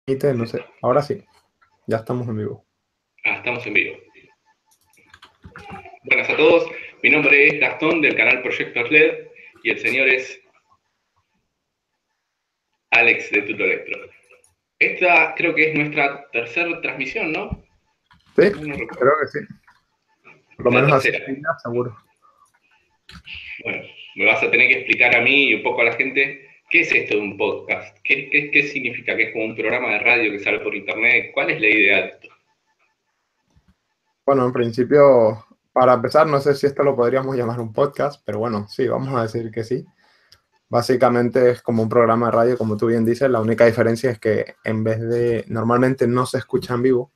No sé, ahora sí, ya estamos en vivo. Estamos en vivo. Buenas a todos, mi nombre es Gastón del canal Proyectos LED y el señor es Alex de Tutolectro. Esta creo que es nuestra tercera transmisión, ¿no? Sí, No recuerdo. creo que sí. Por lo La menos así tercera. sería, seguro. Bueno, me vas a tener que explicar a mí y un poco a la gente qué es esto de un podcast, qué significa, que es como un programa de radio que sale por internet, cuál es la idea de esto. Bueno, en principio, para empezar, no sé si esto lo podríamos llamar un podcast, pero bueno, sí, vamos a decir que sí. Básicamente es como un programa de radio, como tú bien dices. La única diferencia es que en vez de, normalmente no se escucha en vivo,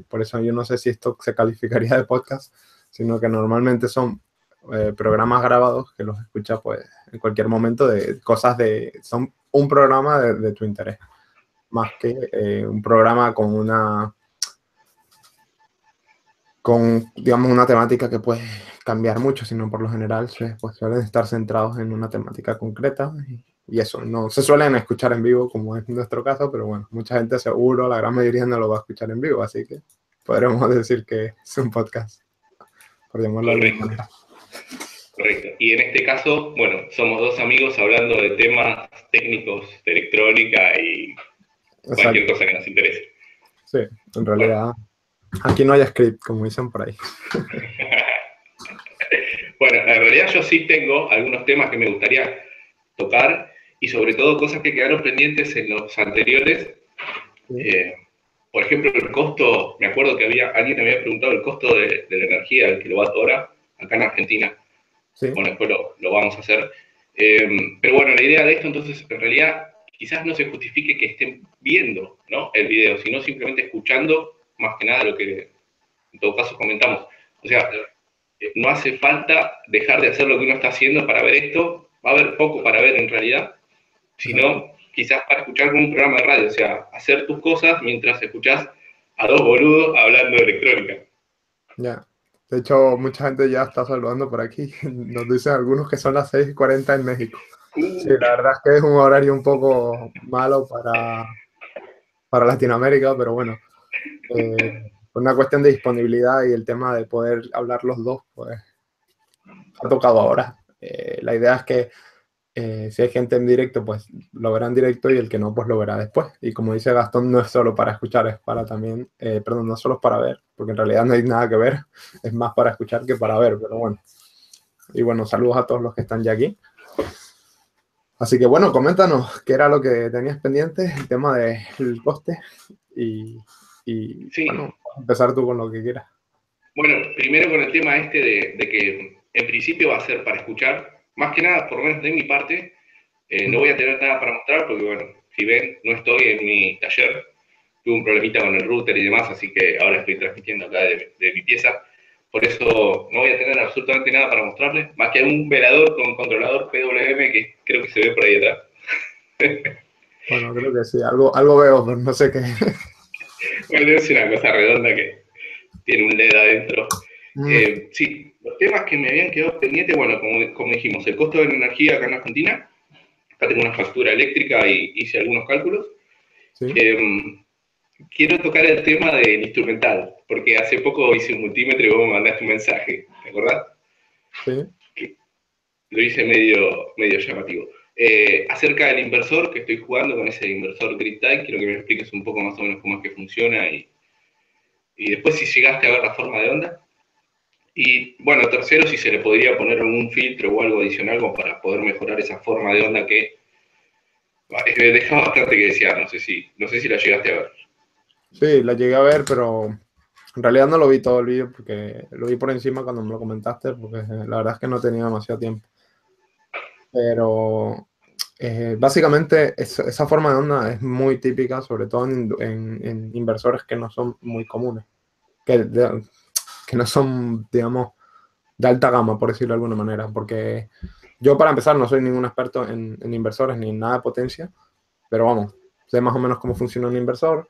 por eso yo no sé si esto se calificaría de podcast, sino que normalmente son programas grabados que los escuchas pues en cualquier momento de cosas son un programa de tu interés, más que un programa digamos, una temática que puede cambiar mucho, sino por lo general pues, suelen estar centrados en una temática concreta y eso, no se suelen escuchar en vivo como es nuestro caso, pero bueno, mucha gente seguro, la gran mayoría no lo va a escuchar en vivo, así que podremos decir que es un podcast, por llamarlo de alguna Correcto, manera. correcto. Y en este caso, bueno, somos dos amigos hablando de temas técnicos de electrónica y cualquier Exacto, cosa que nos interese. sí, en Bueno, realidad aquí no hay script, como dicen por ahí. bueno, en realidad yo sí tengo algunos temas que me gustaría tocar y sobre todo cosas que quedaron pendientes en los anteriores. Sí, Eh, por ejemplo, el costo, me acuerdo que alguien me había preguntado el costo de la energía del kilowatt hora acá en Argentina. sí, Bueno, después lo vamos a hacer. Pero bueno, la idea de esto entonces en realidad quizás no se justifique que estén viendo, ¿no?, el video, sino simplemente escuchando más que nada lo que en todo caso comentamos. O sea, no hace falta dejar de hacer lo que uno está haciendo para ver esto. Va a haber poco para ver en realidad, exacto. sino quizás para escuchar como un programa de radio. O sea, hacer tus cosas mientras escuchás a dos boludos hablando de electrónica. Ya. De hecho, mucha gente ya está saludando por aquí. Nos dicen algunos que son las 6:40 en México. Sí, Uh, la verdad es que es un horario un poco malo para Latinoamérica, pero bueno, por una cuestión de disponibilidad y el tema de poder hablar los dos, pues ha tocado ahora. La idea es que si hay gente en directo, pues lo verá en directo y el que no, pues lo verá después. Y como dice Gastón, no es solo para escuchar, es para también, perdón, no solo es para ver, porque en realidad no hay nada que ver, es más para escuchar que para ver, pero bueno. Y bueno, saludos a todos los que están ya aquí. Así que bueno, coméntanos qué era lo que tenías pendiente, el tema del coste y, sí, bueno, empezar tú con lo que quieras. bueno, primero con el tema este de que en principio va a ser para escuchar, más que nada, por lo menos de mi parte, no voy a tener nada para mostrar porque, bueno, si ven, no estoy en mi taller, tuve un problemita con el router y demás, así que ahora estoy transmitiendo acá de mi pieza. Por eso no voy a tener absolutamente nada para mostrarles, más que un velador con controlador PWM que creo que se ve por ahí atrás. Bueno, creo que sí, algo veo, pero no sé qué. Bueno, es una cosa redonda que tiene un LED adentro. Sí, los temas que me habían quedado pendientes, bueno, como dijimos, el costo de la energía acá en Argentina. Acá tengo una factura eléctrica y hice algunos cálculos. Sí, Eh, Quiero tocar el tema del instrumental, porque hace poco hice un multímetro y vos me mandaste un mensaje, ¿te acordás? sí. Que lo hice medio llamativo. Acerca del inversor que estoy jugando con ese inversor GridType, quiero que me expliques un poco más o menos cómo es que funciona y después si llegaste a ver la forma de onda. Y bueno, tercero, si se le podría poner algún filtro o algo adicional como para poder mejorar esa forma de onda que deja bastante que desear, no sé si la llegaste a ver. Sí, la llegué a ver, pero en realidad no lo vi todo el vídeo porque lo vi por encima cuando me lo comentaste, porque la verdad es que no tenía demasiado tiempo. Pero básicamente esa forma de onda es muy típica, sobre todo en inversores que no son muy comunes, que no son, digamos, de alta gama, por decirlo de alguna manera. Porque yo, para empezar, no soy ningún experto en inversores ni en nada de potencia, pero vamos, sé más o menos cómo funciona un inversor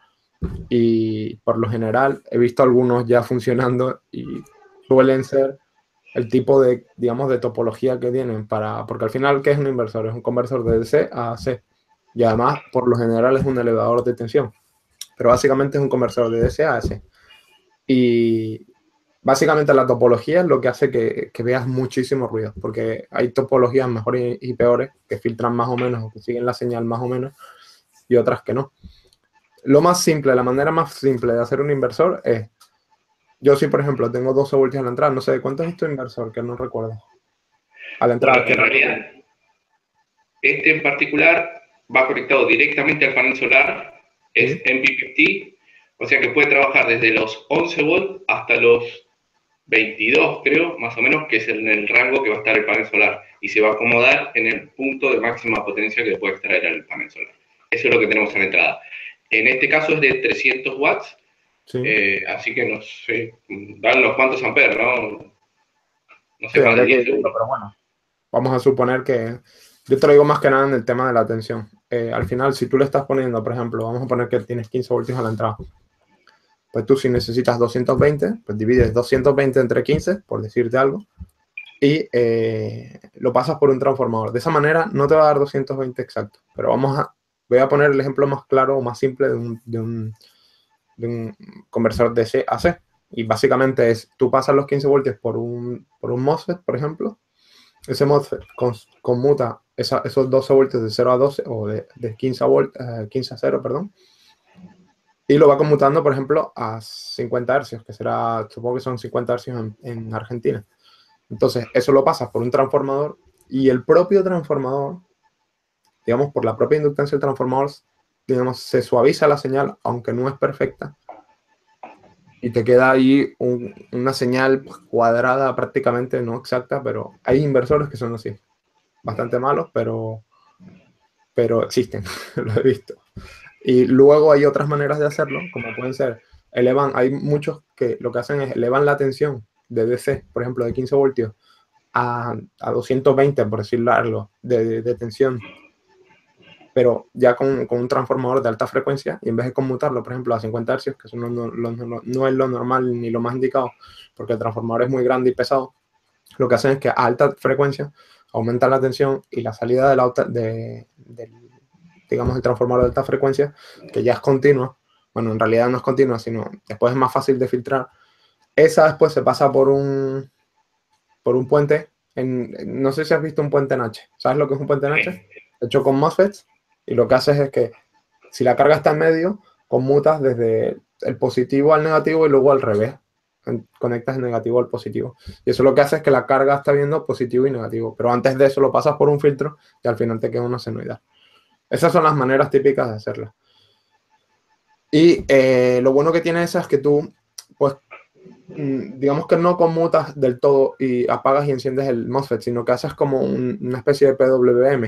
y por lo general he visto algunos ya funcionando y suelen ser el tipo de, digamos, de topología que tienen porque al final, ¿qué es un inversor? Es un conversor de DC a AC y además, por lo general, es un elevador de tensión. pero básicamente es un conversor de DC a AC. Y básicamente la topología es lo que hace que veas muchísimo ruido, porque hay topologías mejores y peores que filtran más o menos o que siguen la señal más o menos y otras que no. Lo más simple, la manera más simple de hacer un inversor es, yo sí, por ejemplo, tengo 12 voltios a la entrada, no sé, ¿cuánto es tu inversor? Que no recuerdo. A la entrada. Bueno, en realidad, este en particular va conectado directamente al panel solar, es ¿Sí? MPPT, o sea que puede trabajar desde los 11 volts hasta los 22, creo, más o menos, que es en el rango que va a estar el panel solar, y se va a acomodar en el punto de máxima potencia que puede extraer el panel solar. Eso es lo que tenemos a la entrada. En este caso es de 300 watts, Sí. así que no sé, dan unos cuantos amperes, ¿no? No sé, Sí, más de habría que 10 vivirlo, seguro. pero bueno. Vamos a suponer que... Yo te lo digo más que nada en el tema de la tensión. Al final, si tú le estás poniendo, por ejemplo, vamos a poner que tienes 15 voltios a la entrada, pues tú si necesitas 220, pues divides 220 entre 15, por decirte algo, y lo pasas por un transformador. De esa manera no te va a dar 220 exacto, pero voy a poner el ejemplo más claro o más simple de un conversor DC a C. Y básicamente es, tú pasas los 15 voltios por un MOSFET, por ejemplo. Ese MOSFET conmuta esos 12 voltios de 0 a 12 o de 15 a 15 a 0, perdón. Y lo va conmutando, por ejemplo, a 50 hercios, que será, supongo que son 50 hercios en Argentina. Entonces, eso lo pasas por un transformador y el propio transformador, digamos, por la propia inductancia del transformador, digamos, se suaviza la señal, aunque no es perfecta, y te queda ahí una señal pues, cuadrada prácticamente, no exacta, pero hay inversores que son así, bastante malos, pero existen, lo he visto. Y luego hay otras maneras de hacerlo, como pueden ser, hay muchos que lo que hacen es elevan la tensión de DC, por ejemplo, de 15 voltios a 220, por decirlo algo, de tensión, pero ya con un transformador de alta frecuencia, y en vez de conmutarlo, por ejemplo, a 50 Hz, que eso no es lo normal ni lo más indicado, porque el transformador es muy grande y pesado, lo que hacen es que a alta frecuencia aumentan la tensión y la salida digamos, el transformador de alta frecuencia, que ya es continua, bueno, en realidad no es continua, sino después es más fácil de filtrar, esa después se pasa por un puente. No sé si has visto un puente en H. ¿Sabes lo que es un puente en H? Sí. Hecho con MOSFETs. Y lo que haces es que si la carga está en medio, conmutas desde el positivo al negativo y luego al revés. Conectas el negativo al positivo. Y eso lo que hace es que la carga está viendo positivo y negativo. Pero antes de eso lo pasas por un filtro y al final te queda una senoidal. Esas son las maneras típicas de hacerla. Y lo bueno que tiene esa es que tú, pues, digamos que no conmutas del todo y apagas y enciendes el MOSFET, sino que haces como una especie de PWM,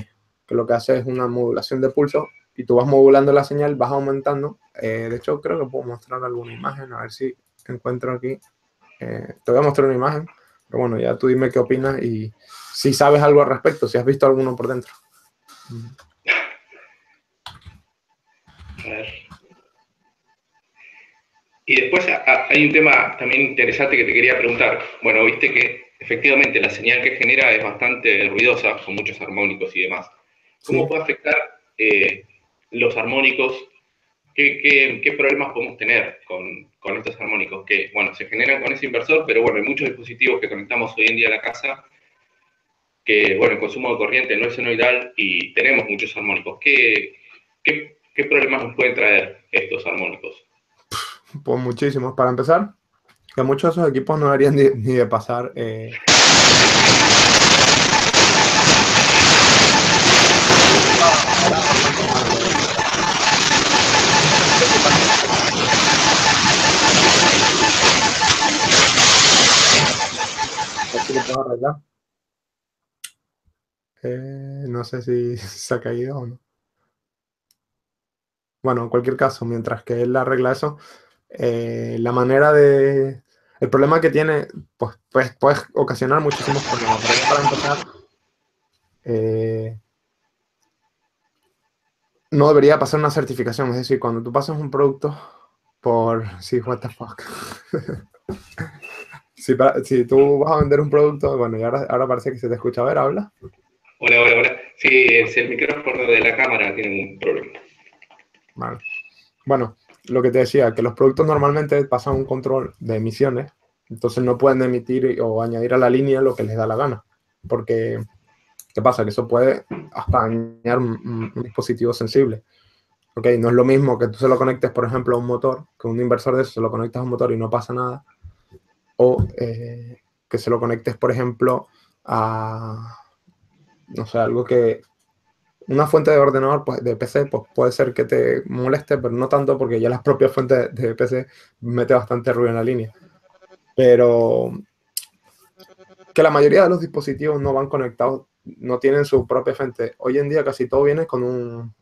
que lo que hace es una modulación de pulso y tú vas modulando la señal, vas aumentando. De hecho, creo que puedo mostrar alguna imagen, a ver si encuentro aquí. Te voy a mostrar una imagen, pero bueno, ya tú dime qué opinas y si sabes algo al respecto, si has visto alguno por dentro. A ver. Y después hay un tema también interesante que te quería preguntar. Bueno, viste que efectivamente la señal que genera es bastante ruidosa, con muchos armónicos y demás. ¿Cómo Sí. puede afectar los armónicos? ¿Qué problemas podemos tener con estos armónicos? Que, bueno, se generan con ese inversor, pero bueno, hay muchos dispositivos que conectamos hoy en día a la casa que, bueno, el consumo de corriente no es senoidal y tenemos muchos armónicos. ¿Qué problemas nos pueden traer estos armónicos? Pues muchísimos. Para empezar, que muchos de esos equipos no deberían ni de pasar. Ahora bastante mal, lo de pasar. A ver si lo puedo arreglar. No sé si se ha caído o no. Bueno, en cualquier caso, mientras que él arregla eso, la manera de... El problema que tiene, pues puede ocasionar muchísimos problemas. Pero ya para empezar, eh, no debería pasar una certificación. Es decir, cuando tú pasas un producto por... Sí, what the fuck. Si tú vas a vender un producto, bueno, y ahora parece que se te escucha. A ver, habla. Hola, hola, hola. Sí, es el micrófono de la cámara tiene un problema. Vale. Bueno, lo que te decía, que los productos normalmente pasan un control de emisiones, entonces no pueden emitir o añadir a la línea lo que les da la gana, porque ¿qué pasa? Que eso puede hasta dañar un dispositivo sensible. Ok, no es lo mismo que tú se lo conectes, por ejemplo, a un motor, que un inversor de eso se lo conectas a un motor y no pasa nada, o que se lo conectes, por ejemplo, a, no sé, algo que una fuente de ordenador, pues, de PC, pues puede ser que te moleste, pero no tanto porque ya las propias fuentes de PC mete bastante ruido en la línea. Pero que la mayoría de los dispositivos no van conectados, no tienen su propia fuente. Hoy en día casi todo viene con un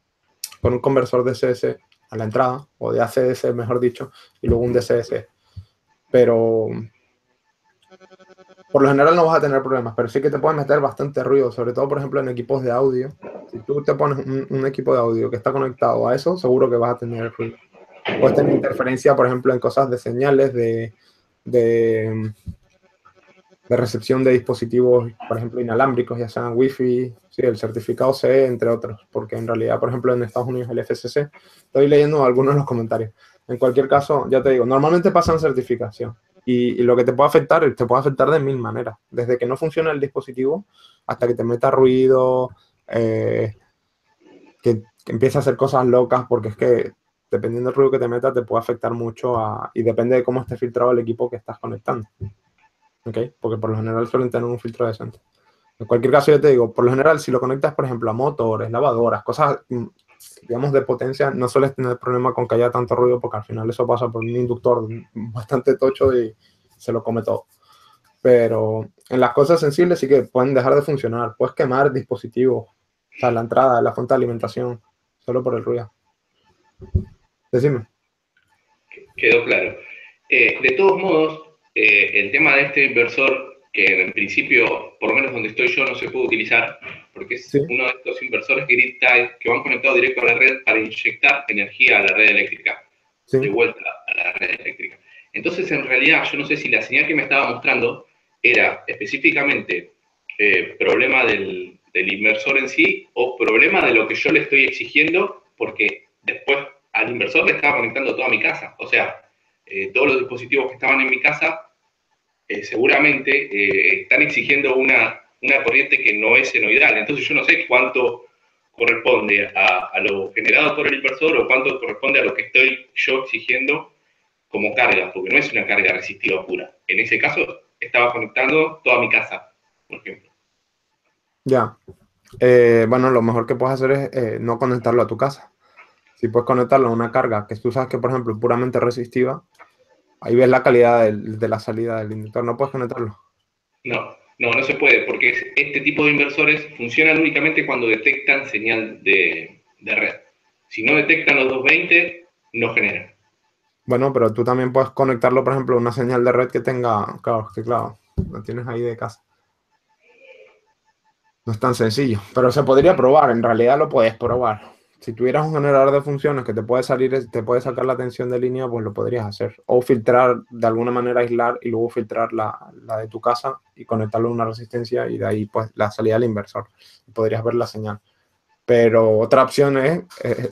conversor DCS a la entrada, o de ACS, mejor dicho, y luego un DCS. Pero por lo general no vas a tener problemas, pero sí que te pueden meter bastante ruido, sobre todo, por ejemplo, en equipos de audio. Si tú te pones un equipo de audio que está conectado a eso, seguro que vas a tener ruido. Puedes tener interferencia, por ejemplo, en cosas de señales, de, de recepción de dispositivos, por ejemplo, inalámbricos, ya sean Wi-Fi, sí, el certificado CE, entre otros, porque en realidad, por ejemplo, en Estados Unidos el FCC, estoy leyendo algunos de los comentarios. En cualquier caso, ya te digo, normalmente pasan certificación y lo que te puede afectar de mil maneras, desde que no funciona el dispositivo hasta que te meta ruido, que empiece a hacer cosas locas, porque es que dependiendo del ruido que te meta te puede afectar mucho y depende de cómo esté filtrado el equipo que estás conectando. ¿Okay? Porque por lo general suelen tener un filtro decente. En cualquier caso, yo te digo, por lo general, si lo conectas, por ejemplo, a motores, lavadoras, cosas, digamos, de potencia, no sueles tener problema con que haya tanto ruido, porque al final eso pasa por un inductor bastante tocho y se lo come todo. Pero en las cosas sensibles sí que pueden dejar de funcionar. Puedes quemar dispositivos, o sea, la entrada, la fuente de alimentación, solo por el ruido. Decime. Quedó claro. De todos modos, el tema de este inversor, que en principio, por lo menos donde estoy yo, no se puede utilizar, porque es Sí, uno de estos inversores grid tie que van conectados directo a la red para inyectar energía a la red eléctrica, sí. de vuelta a la red eléctrica. Entonces, en realidad, yo no sé si la señal que me estaba mostrando era específicamente problema del inversor en sí o problema de lo que yo le estoy exigiendo, porque después al inversor le estaba conectando toda mi casa. O sea, todos los dispositivos que estaban en mi casa seguramente están exigiendo una corriente que no es senoidal. Entonces yo no sé cuánto corresponde a lo generado por el inversor o cuánto corresponde a lo que estoy yo exigiendo como carga, porque no es una carga resistiva pura. En ese caso, estaba conectando toda mi casa, por ejemplo. Ya. Bueno, lo mejor que puedes hacer es no conectarlo a tu casa. Si puedes conectarlo a una carga que tú sabes que, por ejemplo, es puramente resistiva, ahí ves la calidad de la salida del inductor. No puedes conectarlo. No se puede, porque este tipo de inversores funcionan únicamente cuando detectan señal de red. Si no detectan los 220, no generan. Bueno, pero tú también puedes conectarlo, por ejemplo, a una señal de red que tenga. Claro, que claro, lo tienes ahí de casa. No es tan sencillo, pero se podría probar. En realidad lo puedes probar. Si tuvieras un generador de funciones que te puede salir, te puede sacar la tensión de línea, pues lo podrías hacer. O filtrar, de alguna manera aislar y luego filtrar la de tu casa y conectarlo a una resistencia y de ahí pues la salida del inversor. Podrías ver la señal. Pero otra opción es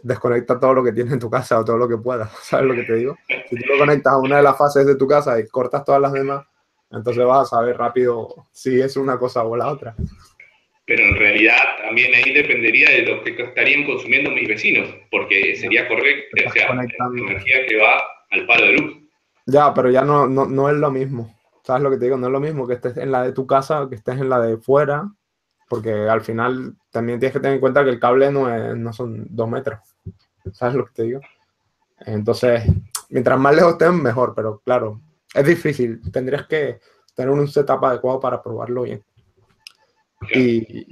desconectar todo lo que tienes en tu casa o todo lo que puedas. ¿Sabes lo que te digo? Si tú lo conectas a una de las fases de tu casa y cortas todas las demás, entonces vas a saber rápido si es una cosa o la otra. Pero en realidad también ahí dependería de lo que estarían consumiendo mis vecinos, porque sería correcto, Te o estás sea, conectando. energía que va al palo de luz. Ya, pero ya no es lo mismo. ¿Sabes lo que te digo? No es lo mismo que estés en la de tu casa que estés en la de fuera, porque al final también tienes que tener en cuenta que el cable no son 2 metros. ¿Sabes lo que te digo? Entonces, mientras más lejos estén, mejor, pero claro, es difícil. Tendrías que tener un setup adecuado para probarlo bien. Claro.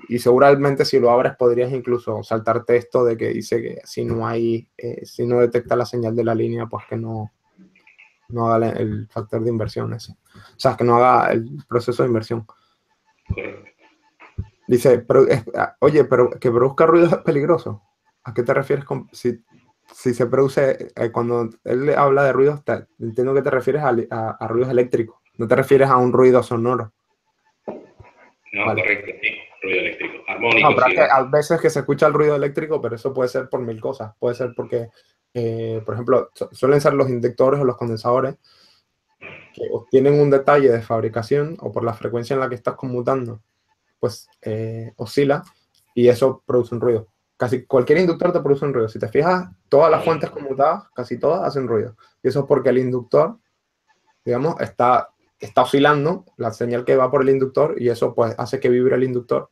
Y seguramente si lo abres podrías incluso saltarte esto de que dice que si no hay, si no detecta la señal de la línea, pues que no haga el factor de inversión ese. O sea, que no haga el proceso de inversión. Correcto. Dice, pero, oye, pero que produzca ruido es peligroso. ¿A qué te refieres si se produce, cuando él habla de ruidos, entiendo que te refieres a ruidos eléctricos, no te refieres a un ruido sonoro? No, Vale. correcto, sí, ruido eléctrico, No, armónico, pero es sí. que a veces que se escucha el ruido eléctrico, pero eso puede ser por mil cosas. Puede ser porque por ejemplo, suelen ser los inductores o los condensadores que obtienen un detalle de fabricación o por la frecuencia en la que estás conmutando, pues oscila y eso produce un ruido. Casi cualquier inductor te produce un ruido. Si te fijas, todas las fuentes conmutadas, casi todas, hacen ruido. Y eso es porque el inductor, digamos, está oscilando la señal que va por el inductor y eso pues hace que vibre el inductor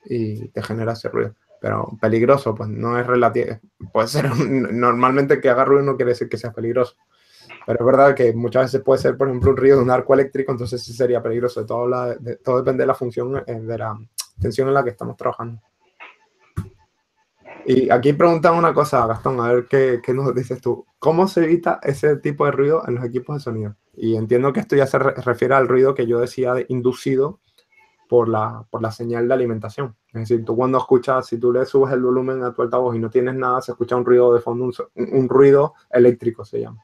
y te genera ese ruido. Pero peligroso, pues no es relativo. Puede ser, normalmente que haga ruido no quiere decir que sea peligroso. Pero es verdad que muchas veces puede ser, por ejemplo, un ruido de un arco eléctrico, entonces sí sería peligroso. Todo depende de la función, de la tensión en la que estamos trabajando. Y aquí preguntan una cosa, Gastón, a ver qué nos dices tú. ¿Cómo se evita ese tipo de ruido en los equipos de sonido? Y entiendo que esto ya se refiere al ruido que yo decía inducido por la señal de alimentación. Es decir, tú cuando escuchas, si tú le subes el volumen a tu altavoz y no tienes nada, se escucha un ruido de fondo, un ruido eléctrico se llama.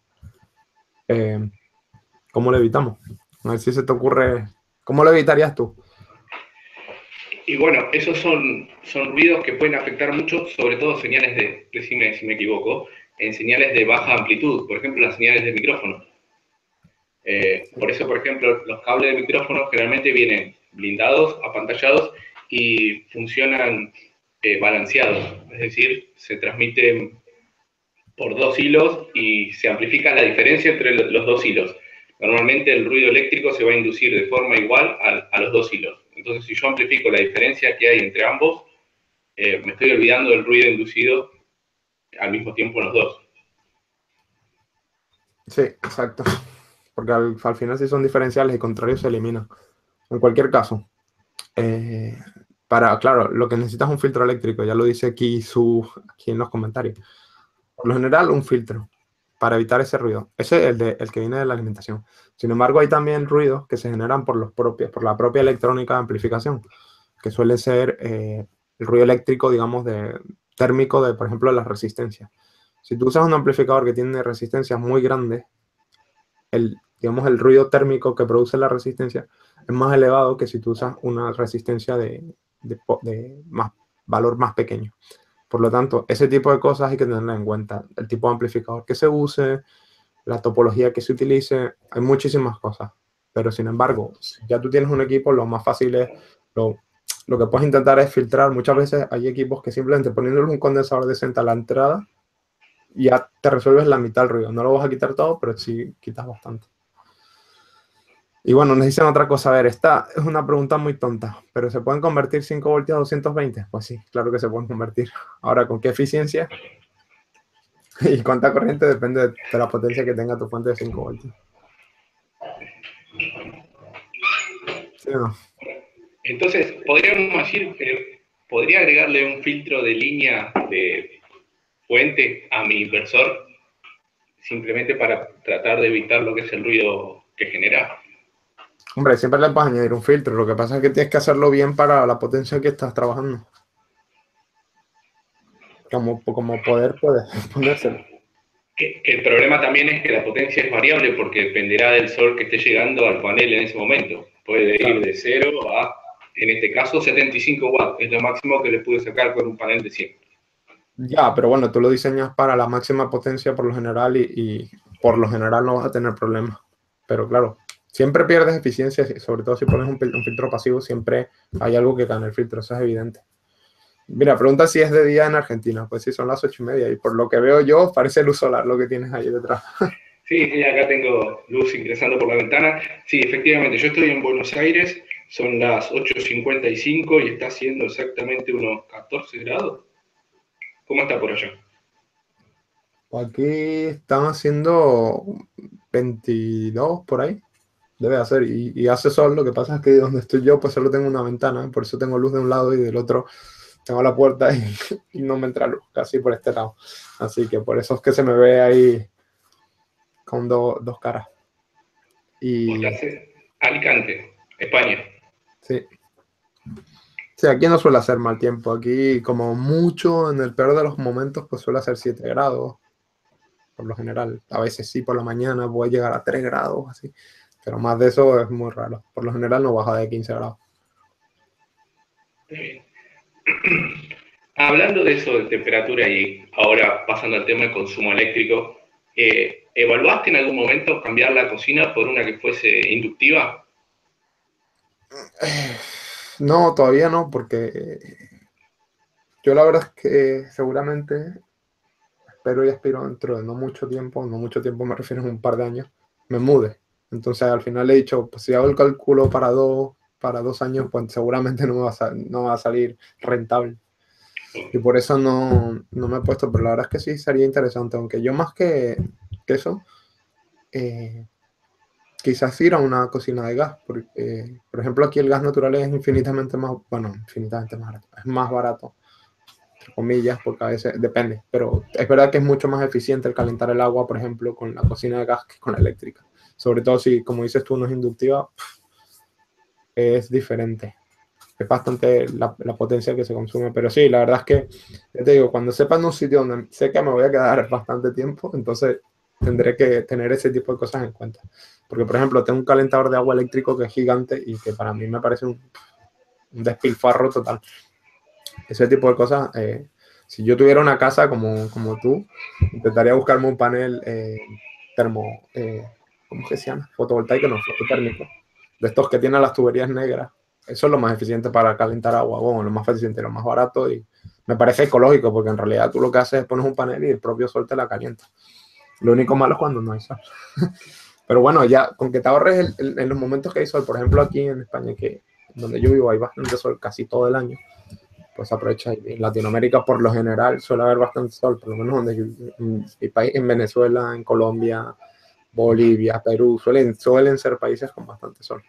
¿Cómo lo evitamos? A ver si se te ocurre, ¿cómo lo evitarías tú? Y bueno, esos son ruidos que pueden afectar mucho, sobre todo señales decime si me equivoco, en señales de baja amplitud, por ejemplo, las señales de micrófono. Por eso, por ejemplo, los cables de micrófono generalmente vienen blindados, apantallados y funcionan balanceados, es decir, se transmiten por dos hilos y se amplifica la diferencia entre los dos hilos. Normalmente el ruido eléctrico se va a inducir de forma igual a los dos hilos. Entonces, si yo amplifico la diferencia que hay entre ambos, me estoy olvidando del ruido inducido al mismo tiempo en los dos. Sí, exacto. Porque al final si son diferenciales y contrarios se eliminan. En cualquier caso, claro, lo que necesitas es un filtro eléctrico, ya lo dice aquí en los comentarios. Por lo general, un filtro para evitar ese ruido. Ese es el que viene de la alimentación. Sin embargo, hay también ruidos que se generan por la propia electrónica de amplificación, que suele ser el ruido eléctrico, digamos, térmico de, por ejemplo, las resistencias. Si tú usas un amplificador que tiene resistencias muy grandes, digamos, el ruido térmico que produce la resistencia es más elevado que si tú usas una resistencia de valor más pequeño. Por lo tanto, ese tipo de cosas hay que tenerlas en cuenta. El tipo de amplificador que se use, la topología que se utilice, hay muchísimas cosas. Pero sin embargo, si ya tú tienes un equipo, lo más fácil es, lo que puedes intentar es filtrar. Muchas veces hay equipos que simplemente poniéndole un condensador decente a la entrada, ya te resuelves la mitad del ruido. No lo vas a quitar todo, pero sí quitas bastante. Y bueno, nos dicen otra cosa. A ver, esta es una pregunta muy tonta, pero ¿se pueden convertir 5 voltios a 220? Pues sí, claro que se pueden convertir. Ahora, ¿con qué eficiencia y cuánta corriente? Depende de la potencia que tenga tu fuente de 5 voltios. ¿Sí o no? Entonces, podríamos decir que podría agregarle un filtro de línea de fuente a mi inversor simplemente para tratar de evitar lo que es el ruido que genera. Hombre, siempre le puedes añadir un filtro. Lo que pasa es que tienes que hacerlo bien para la potencia que estás trabajando. Como poder puedes ponérselo. Que el problema también es que la potencia es variable porque dependerá del sol que esté llegando al panel en ese momento. Puede ir de 0 a, en este caso, 75 watts. Es lo máximo que le pude sacar con un panel de 100. Ya, pero bueno, tú lo diseñas para la máxima potencia por lo general y por lo general no vas a tener problemas. Pero claro, siempre pierdes eficiencia, sobre todo si pones un filtro pasivo, siempre hay algo que gana el filtro, eso es evidente. Mira, pregunta si es de día en Argentina. Pues sí, son las 8:30 y por lo que veo yo, parece luz solar lo que tienes ahí detrás. Sí, acá tengo luz ingresando por la ventana. Sí, efectivamente, yo estoy en Buenos Aires, son las 8:55 y está haciendo exactamente unos 14 grados. ¿Cómo está por allá? Aquí están haciendo 22 por ahí. Debe hacer, y hace sol. Lo que pasa es que donde estoy yo, pues solo tengo una ventana, por eso tengo luz de un lado y del otro tengo la puerta y no me entra luz casi por este lado. Así que por eso es que se me ve ahí con dos caras. ¿Vos Y estás en Alicante, España? sí. Sí, aquí no suele hacer mal tiempo. Aquí, como mucho, en el peor de los momentos, pues suele hacer 7 grados, por lo general. A veces sí, por la mañana puede llegar a 3 grados, así. Pero más de eso es muy raro. Por lo general no baja de 15 grados. Bien. Hablando de eso de temperatura y ahora pasando al tema del consumo eléctrico, ¿evaluaste en algún momento cambiar la cocina por una que fuese inductiva? No, todavía no, porque yo la verdad es que seguramente espero y aspiro dentro de no mucho tiempo me refiero a un par de años, me mude. Entonces al final he dicho, pues si hago el cálculo para 2 años, pues seguramente no va a salir rentable. Y por eso no me he puesto, pero la verdad es que sí sería interesante, aunque yo más que eso, eh, quizás ir a una cocina de gas, porque, por ejemplo, aquí el gas natural es infinitamente más, bueno, infinitamente más barato, es más barato, entre comillas, porque a veces depende, pero es verdad que es mucho más eficiente el calentar el agua, por ejemplo, con la cocina de gas que con la eléctrica. Sobre todo si, como dices tú, no es inductiva, es diferente. Es bastante la potencia que se consume, pero sí, la verdad es que, ya te digo, cuando sepa en un sitio donde sé que me voy a quedar bastante tiempo, entonces tendré que tener ese tipo de cosas en cuenta. Porque, por ejemplo, tengo un calentador de agua eléctrico que es gigante y que para mí me parece un despilfarro total. Ese tipo de cosas, si yo tuviera una casa como tú, intentaría buscarme un panel ¿cómo que se llama? Fotovoltaico, no, fototérmico, de estos que tienen las tuberías negras. Eso es lo más eficiente para calentar agua, bueno, lo más eficiente, lo más barato y me parece ecológico porque en realidad tú lo que haces es pones un panel y el propio sol te la calienta. Lo único malo es cuando no hay sol. Pero bueno, ya con que te ahorres en los momentos que hay sol, por ejemplo aquí en España, que donde yo vivo hay bastante sol casi todo el año, pues aprovecha. En Latinoamérica por lo general suele haber bastante sol, por lo menos en mi país, en Venezuela, en Colombia, Bolivia, Perú, suelen ser países con bastante sol.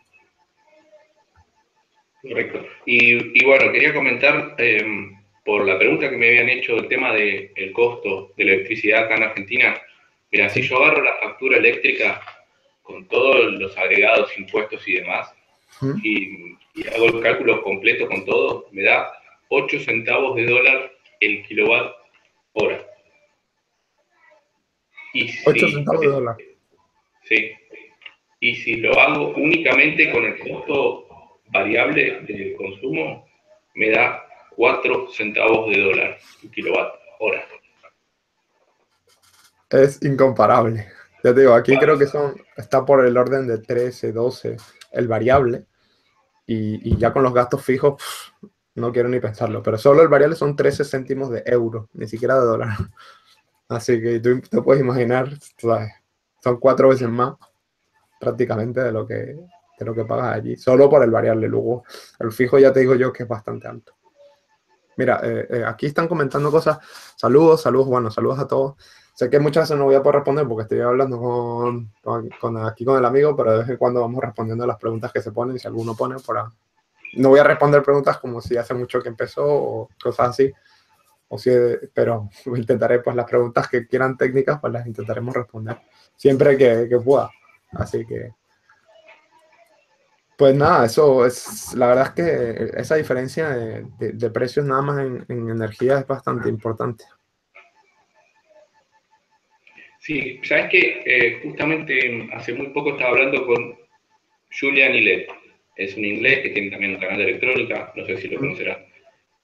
Correcto. Y bueno, quería comentar por la pregunta que me habían hecho el tema del costo de la electricidad acá en Argentina. Mira, si Sí. yo agarro la factura eléctrica con todos los agregados, impuestos y demás, ¿Mm? y hago el cálculo completo con todo, me da 8 centavos de dólar el kilowatt hora. Y 8 si, centavos de dólar. sí, y si lo hago únicamente con el costo variable del consumo, me da 4 centavos de dólar el kilowatt hora. Es incomparable. Ya te digo, aquí creo que 4. está por el orden de 13, 12 el variable y ya con los gastos fijos no quiero ni pensarlo, pero solo el variable son 13 céntimos de euro, ni siquiera de dólar. Así que tú te puedes imaginar, ¿sabes? Son 4 veces más prácticamente de lo que pagas allí, solo por el variable. Luego, el fijo ya te digo yo que es bastante alto. Mira, aquí están comentando cosas. Saludos, saludos, bueno, saludos a todos. Sé que muchas veces no voy a poder responder porque estoy hablando aquí con el amigo, pero de vez en cuando vamos respondiendo las preguntas que se ponen, si alguno pone No voy a responder preguntas como si hace mucho que empezó o cosas así, pero intentaré, pues las preguntas que quieran técnicas, pues las intentaremos responder siempre que pueda. Así que, pues nada, eso es, la verdad es que esa diferencia de precios nada más en energía es bastante importante. Sí, sabes que justamente hace muy poco estaba hablando con Julian Illet. Es un inglés que tiene también un canal de electrónica, no sé si lo Mm. conocerás,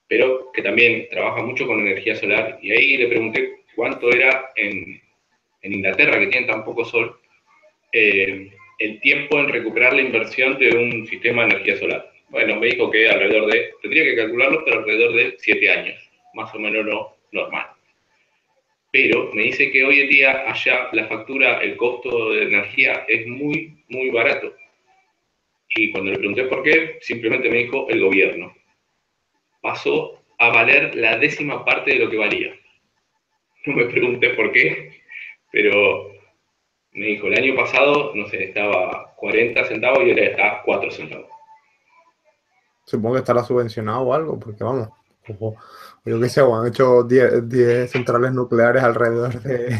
pero que también trabaja mucho con energía solar. Y ahí le pregunté cuánto era en Inglaterra, que tiene tan poco sol, el tiempo en recuperar la inversión de un sistema de energía solar. Bueno, me dijo que tendría que calcularlo, pero alrededor de 7 años, más o menos lo normal. Pero me dice que hoy en día allá la factura, el costo de energía es muy, muy barato. Y cuando le pregunté por qué, simplemente me dijo el gobierno. Pasó a valer la 10ª parte de lo que valía. No me pregunté por qué, pero me dijo, el año pasado, no sé, estaba 40 centavos y ahora está 4 centavos. Supongo que estará subvencionado o algo, porque vamos, o yo qué sé, o han hecho 10 centrales nucleares alrededor de...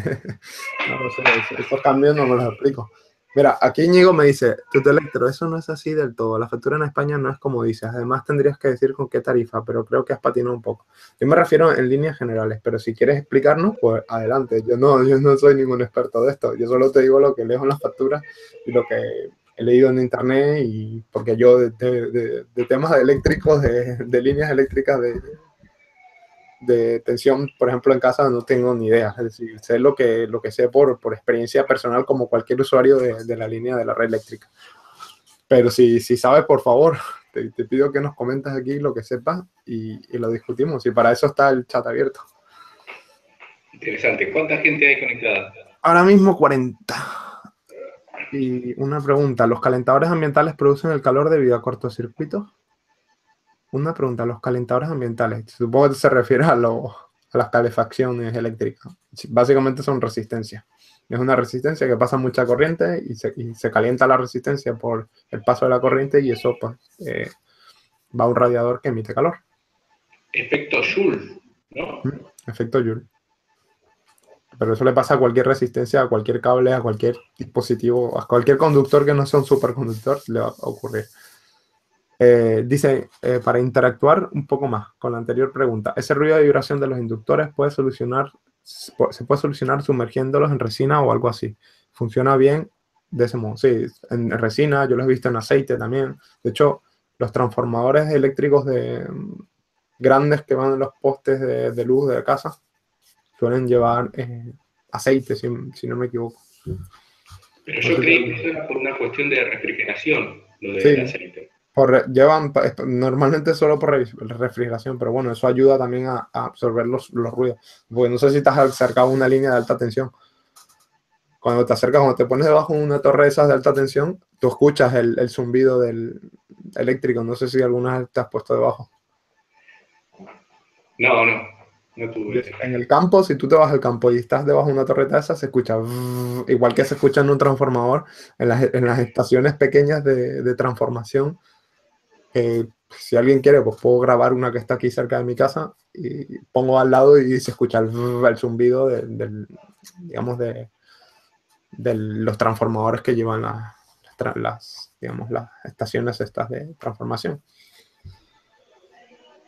No lo sé, esos cambios no me los explico. Mira, aquí Íñigo me dice, Tutelectro, eso no es así del todo. La factura en España no es como dices. Además tendrías que decir con qué tarifa, pero creo que has patinado un poco. Yo me refiero en líneas generales, pero si quieres explicarnos, pues adelante. Yo no soy ningún experto de esto. Yo solo te digo lo que leo en las facturas y lo que he leído en internet y porque yo de temas eléctricos, de líneas eléctricas, de tensión, por ejemplo, en casa no tengo ni idea. Es decir, sé lo que sé por experiencia personal como cualquier usuario de la línea de la red eléctrica. Pero si sabes, por favor, te pido que nos comentes aquí lo que sepas y lo discutimos. Y para eso está el chat abierto. Interesante. ¿Cuánta gente hay conectada? Ahora mismo 40. Y una pregunta, ¿los calentadores ambientales producen el calor debido a cortocircuitos? Una pregunta, ¿los calentadores ambientales? Supongo que se refiere a las calefacciones eléctricas. Básicamente son resistencia. Es una resistencia que pasa mucha corriente y se calienta la resistencia por el paso de la corriente y eso pues, va a un radiador que emite calor. Efecto Joule, ¿no? Efecto Joule. Pero eso le pasa a cualquier resistencia, a cualquier cable, a cualquier dispositivo, a cualquier conductor que no sea un superconductor, le va a ocurrir. Dice, para interactuar un poco más con la anterior pregunta, ¿ese ruido de vibración de los inductores se puede solucionar sumergiéndolos en resina o algo así? ¿Funciona bien de ese modo? Sí, en resina, yo lo he visto en aceite también. De hecho, los transformadores eléctricos grandes que van en los postes de luz de casa suelen llevar aceite, si no me equivoco. Pero yo creí que eso era por una cuestión de refrigeración, lo del aceite. Llevan normalmente solo por refrigeración, pero bueno, eso ayuda también a absorber los ruidos. Porque no sé si estás acercado a una línea de alta tensión. Cuando te pones debajo de una torre de esas de alta tensión, tú escuchas el zumbido del eléctrico. No sé si alguna vez te has puesto debajo. No tuve. En el campo, si tú te vas al campo y estás debajo de una torreta esa, se escucha igual que se escucha en un transformador, en las estaciones pequeñas de transformación. Si alguien quiere, pues puedo grabar una que está aquí cerca de mi casa y pongo al lado y se escucha el zumbido digamos, de los transformadores que llevan digamos, las estaciones estas de transformación.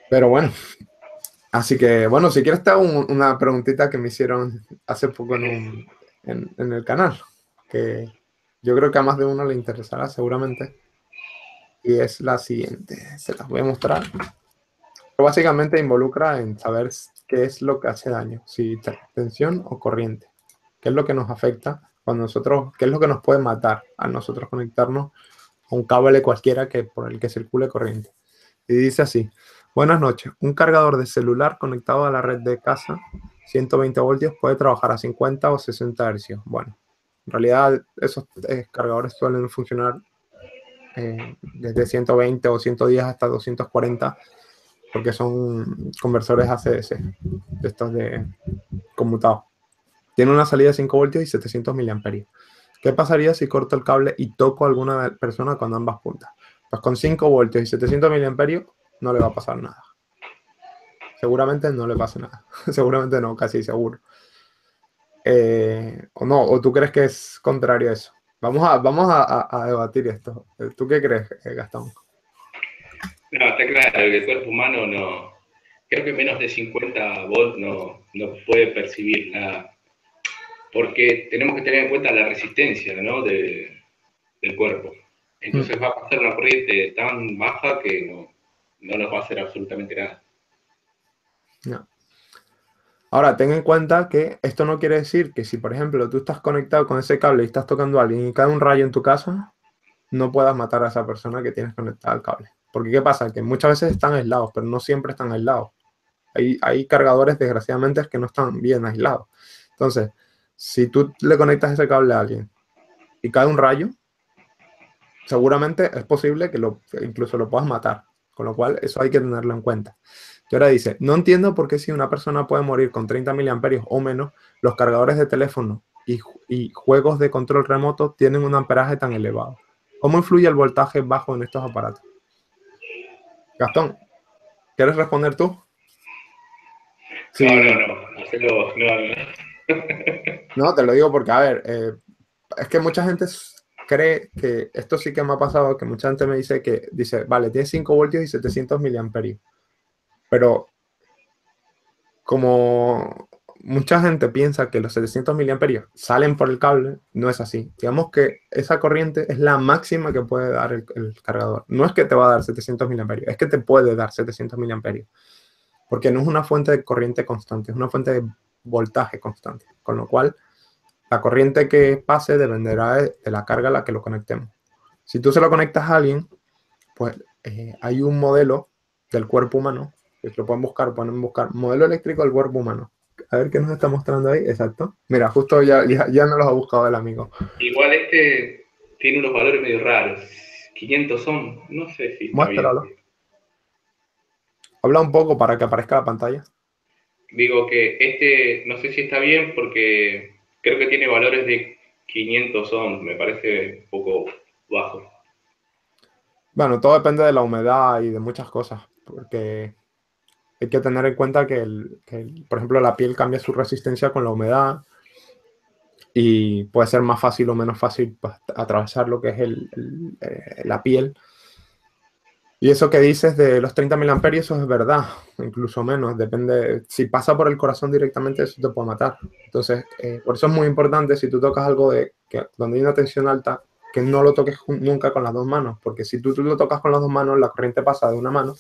Pero bueno, así que bueno, si quieres te hago una preguntita que me hicieron hace poco en el canal, que yo creo que a más de uno le interesará seguramente. Y es la siguiente, se las voy a mostrar. Pero básicamente involucra en saber qué es lo que hace daño, si tensión o corriente, qué es lo que nos afecta cuando qué es lo que nos puede matar a nosotros conectarnos a un cable cualquiera por el que circule corriente. Y dice así: buenas noches, un cargador de celular conectado a la red de casa, 120 voltios, puede trabajar a 50 o 60 hercios. Bueno, en realidad esos cargadores suelen funcionar desde 120 o 110 hasta 240, porque son conversores ACDC, de estos de conmutado. Tiene una salida de 5 voltios y 700 miliamperios. ¿Qué pasaría si corto el cable y toco a alguna persona con ambas puntas? Pues con 5 voltios y 700 miliamperios no le va a pasar nada. Seguramente no le pase nada. Seguramente no, casi seguro. O no, o tú crees que es contrario a eso. Vamos a debatir esto. ¿Tú qué crees, Gastón? No, está claro que el cuerpo humano no. Creo que menos de 50 volts no puede percibir nada. Porque tenemos que tener en cuenta la resistencia, ¿no? del cuerpo. Entonces va a pasar una corriente tan baja que no nos va a hacer absolutamente nada. No. Ahora, ten en cuenta que esto no quiere decir que si, por ejemplo, tú estás conectado con ese cable y estás tocando a alguien y cae un rayo en tu casa, no puedas matar a esa persona que tienes conectada al cable. Porque ¿qué pasa? Que muchas veces están aislados, pero no siempre están aislados. Hay cargadores, desgraciadamente, que no están bien aislados. Entonces, si tú le conectas ese cable a alguien y cae un rayo, seguramente es posible que incluso lo puedas matar. Con lo cual, eso hay que tenerlo en cuenta. Y ahora dice, no entiendo por qué si una persona puede morir con 30 miliamperios o menos, los cargadores de teléfono y juegos de control remoto tienen un amperaje tan elevado. ¿Cómo influye el voltaje bajo en estos aparatos? Gastón, ¿quieres responder tú? Sí. No. No, te lo digo porque, a ver, es que mucha gente cree que esto sí que me ha pasado, que mucha gente me dice vale, tiene 5 voltios y 700 miliamperios. Pero como mucha gente piensa que los 700 miliamperios salen por el cable, no es así. Digamos que esa corriente es la máxima que puede dar el cargador. No es que te va a dar 700 miliamperios, es que te puede dar 700 miliamperios. porque no es una fuente de corriente constante, es una fuente de voltaje constante, con lo cual la corriente que pase dependerá de la carga a la que lo conectemos. Si tú se lo conectas a alguien, pues hay un modelo del cuerpo humano, que lo pueden buscar modelo eléctrico del cuerpo humano. A ver qué nos está mostrando ahí, exacto. Mira, justo ya nos los ha buscado el amigo. Igual tiene unos valores medio raros. 500 son, no sé si está bien. Muéstralo. Habla un poco para que aparezca la pantalla. Digo que no sé si está bien porque creo que tiene valores de 500 ohms, me parece un poco bajo. Bueno, todo depende de la humedad y de muchas cosas, porque hay que tener en cuenta que, por ejemplo, la piel cambia su resistencia con la humedad y puede ser más fácil o menos fácil pues, atravesar lo que es la piel. Y eso que dices de los 30 miliamperios, eso es verdad, incluso menos, depende, si pasa por el corazón directamente, eso te puede matar. Entonces, por eso es muy importante, si tú tocas algo donde hay una tensión alta, que no lo toques nunca con las dos manos, porque si tú lo tocas con las dos manos, la corriente pasa de una mano,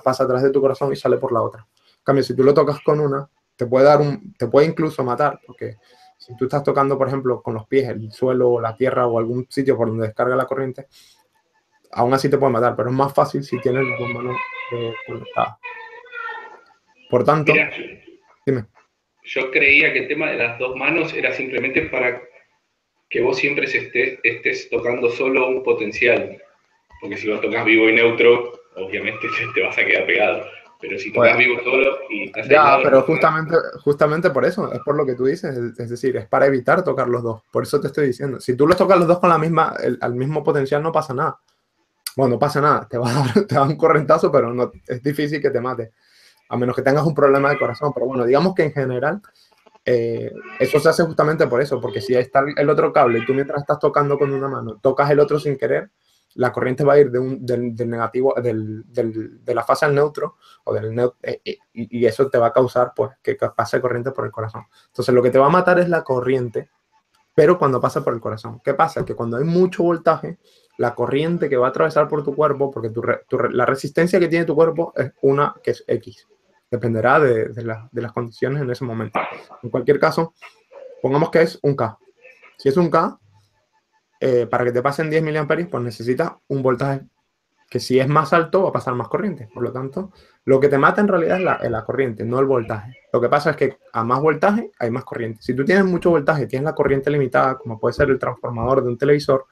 pasa a través de tu corazón y sale por la otra. En cambio, si tú lo tocas con una, te puede incluso matar, porque si tú estás tocando, por ejemplo, con los pies, el suelo, o la tierra o algún sitio por donde descarga la corriente, aún así te puede matar, pero es más fácil si tienes las dos manos conectadas. Por tanto, Mira, dime. yo creía que el tema de las dos manos era simplemente para que vos siempre estés tocando solo un potencial. Porque si vos tocas vivo y neutro, obviamente te vas a quedar pegado. Pero si Pues, tocas vivo solo y estás ya, aislado, pero no pasa nada. justamente por eso, es por lo que tú dices, es decir, es para evitar tocar los dos. Por eso te estoy diciendo, si tú los tocas los dos con al mismo potencial, no pasa nada. Bueno, no pasa nada, te va a dar un correntazo, pero no, es difícil que te mate, a menos que tengas un problema de corazón. Pero bueno, digamos que en general, eso se hace justamente por eso, porque si está el otro cable y tú mientras estás tocando con una mano, tocas el otro sin querer, la corriente va a ir del negativo, de la fase al neutro, o y eso te va a causar pues, que pase corriente por el corazón. Entonces lo que te va a matar es la corriente, pero cuando pasa por el corazón. ¿Qué pasa? Que cuando hay mucho voltaje, la corriente que va a atravesar por tu cuerpo, porque la resistencia que tiene tu cuerpo es una que es X. Dependerá de las condiciones en ese momento. En cualquier caso, pongamos que es un K. Si es un K, para que te pasen 10 miliamperios, pues necesitas un voltaje que si es más alto va a pasar más corriente. Por lo tanto, lo que te mata en realidad es la corriente, no el voltaje. Lo que pasa es que a más voltaje hay más corriente. Si tú tienes mucho voltaje, tienes la corriente limitada, como puede ser el transformador de un televisor,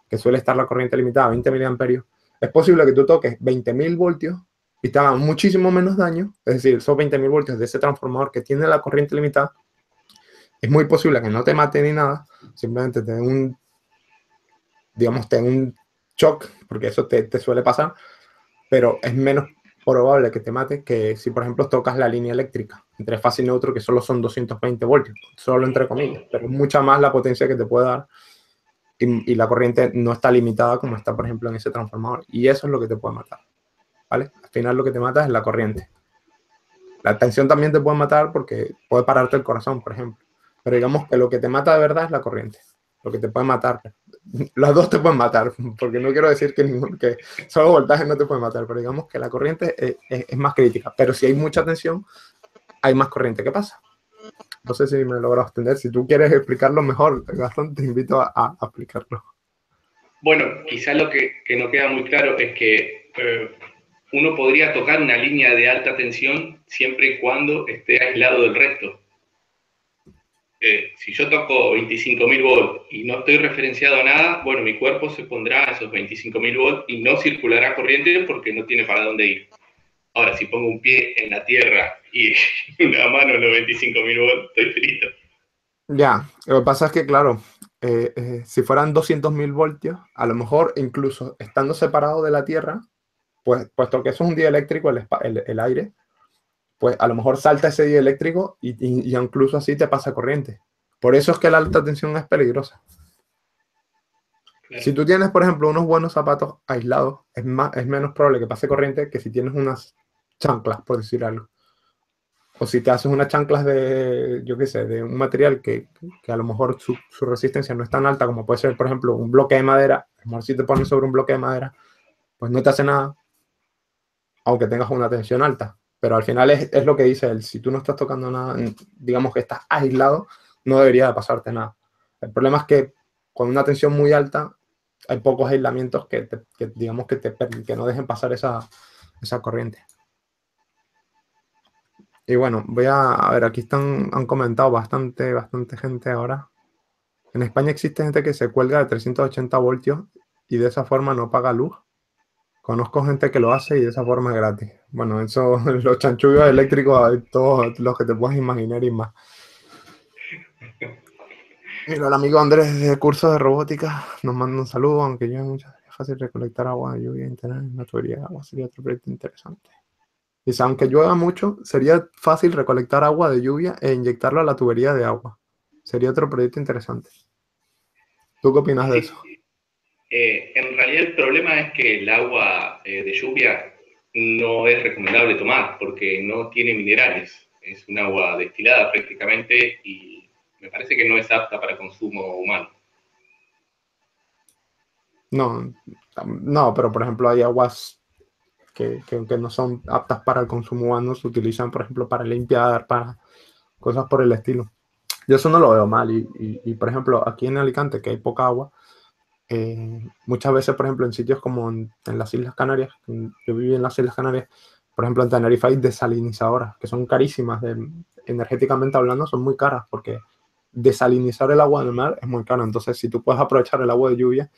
que suele estar la corriente limitada a 20 miliamperios, es posible que tú toques 20.000 voltios y te haga muchísimo menos daño. Es decir, esos 20.000 voltios de ese transformador que tiene la corriente limitada, es muy posible que no te mate ni nada, simplemente te den un shock, porque eso te suele pasar, pero es menos probable que te mate que si, por ejemplo, tocas la línea eléctrica entre fase y neutro, que solo son 220 voltios, solo entre comillas, pero es mucha más la potencia que te puede dar y la corriente no está limitada como está, por ejemplo, en ese transformador. Y eso es lo que te puede matar, ¿vale? Al final lo que te mata es la corriente. La tensión también te puede matar porque puede pararte el corazón, por ejemplo. Pero digamos que lo que te mata de verdad es la corriente. Lo que te puede matar. Las dos te pueden matar, porque no quiero decir que solo voltaje no te puede matar, pero digamos que la corriente es más crítica. Pero si hay mucha tensión, hay más corriente. ¿Qué pasa? No sé si me he logrado extender. Si tú quieres explicarlo mejor, Gastón, te invito a explicarlo. Bueno, quizás lo que no queda muy claro es que uno podría tocar una línea de alta tensión siempre y cuando esté aislado del resto. Si yo toco 25.000 volts y no estoy referenciado a nada, bueno, mi cuerpo se pondrá a esos 25.000 volts y no circulará corriente porque no tiene para dónde ir. Ahora, si pongo un pie en la tierra y una mano en los 25.000 volts, estoy frito. Ya, lo que pasa es que, claro, si fueran 200.000 voltios, a lo mejor incluso estando separado de la Tierra, pues puesto que eso es un dieléctrico, el aire, pues a lo mejor salta ese dieléctrico y incluso así te pasa corriente. Por eso es que la alta tensión es peligrosa. Claro. Si tú tienes, por ejemplo, unos buenos zapatos aislados, es menos probable que pase corriente que si tienes unas chanclas, por decir algo. O si te haces unas chanclas de, yo qué sé, de un material que a lo mejor su resistencia no es tan alta como puede ser, por ejemplo, un bloque de madera. A lo mejor si te pones sobre un bloque de madera, pues no te hace nada, aunque tengas una tensión alta. pero al final es lo que dice él. Si tú no estás tocando nada, digamos que estás aislado, no debería de pasarte nada. El problema es que con una tensión muy alta hay pocos aislamientos que digamos que no dejen pasar esa corriente. Y bueno, a ver, aquí han comentado bastante gente ahora. En España existe gente que se cuelga de 380 voltios y de esa forma no paga luz. Conozco gente que lo hace y de esa forma es gratis. Bueno, eso, los chanchullos eléctricos, hay todos los que te puedas imaginar y más. Mira, el amigo Andrés de curso de robótica nos manda un saludo, aunque llueve mucho, es fácil recolectar agua de lluvia y tener una tubería de agua, sería otro proyecto interesante. Dice, aunque llueva mucho, sería fácil recolectar agua de lluvia e inyectarlo a la tubería de agua. Sería otro proyecto interesante. ¿Tú qué opinas de eso? Sí, en realidad el problema es que el agua de lluvia no es recomendable tomar porque no tiene minerales. Es un agua destilada prácticamente y me parece que no es apta para consumo humano. No, no, pero por ejemplo hay aguas que no son aptas para el consumo humano, se utilizan por ejemplo para limpiar, para cosas por el estilo. Yo eso no lo veo mal y por ejemplo aquí en Alicante que hay poca agua, muchas veces por ejemplo en sitios como en las Islas Canarias, yo viví en las Islas Canarias, por ejemplo en Tenerife hay desalinizadoras que son carísimas, energéticamente hablando son muy caras porque desalinizar el agua del mar es muy caro, entonces si tú puedes aprovechar el agua de lluvia,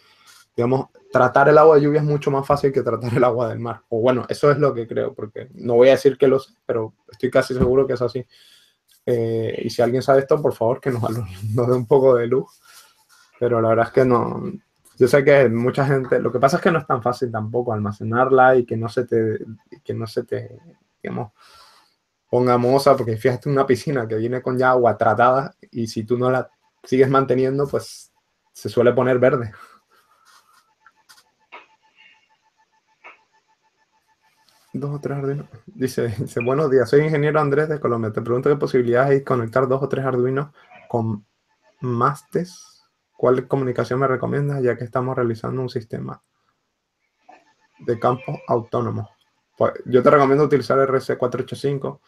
digamos, tratar el agua de lluvia es mucho más fácil que tratar el agua del mar. O bueno, eso es lo que creo, porque no voy a decir que lo sé, pero estoy casi seguro que es así. Y si alguien sabe esto, por favor, que nos dé un poco de luz. Pero la verdad es que no. Yo sé que mucha gente. Lo que pasa es que no es tan fácil tampoco almacenarla y que no se te, digamos, ponga moza, porque fíjate una piscina que viene con ya agua tratada y si tú no la sigues manteniendo, pues se suele poner verde. Dos o tres Arduinos. Dice, buenos días, soy ingeniero Andrés de Colombia. Te pregunto qué posibilidades hay de conectar dos o tres Arduinos con Mastes. ¿Cuál comunicación me recomiendas ya que estamos realizando un sistema de campos autónomos? Pues, yo te recomiendo utilizar RC485,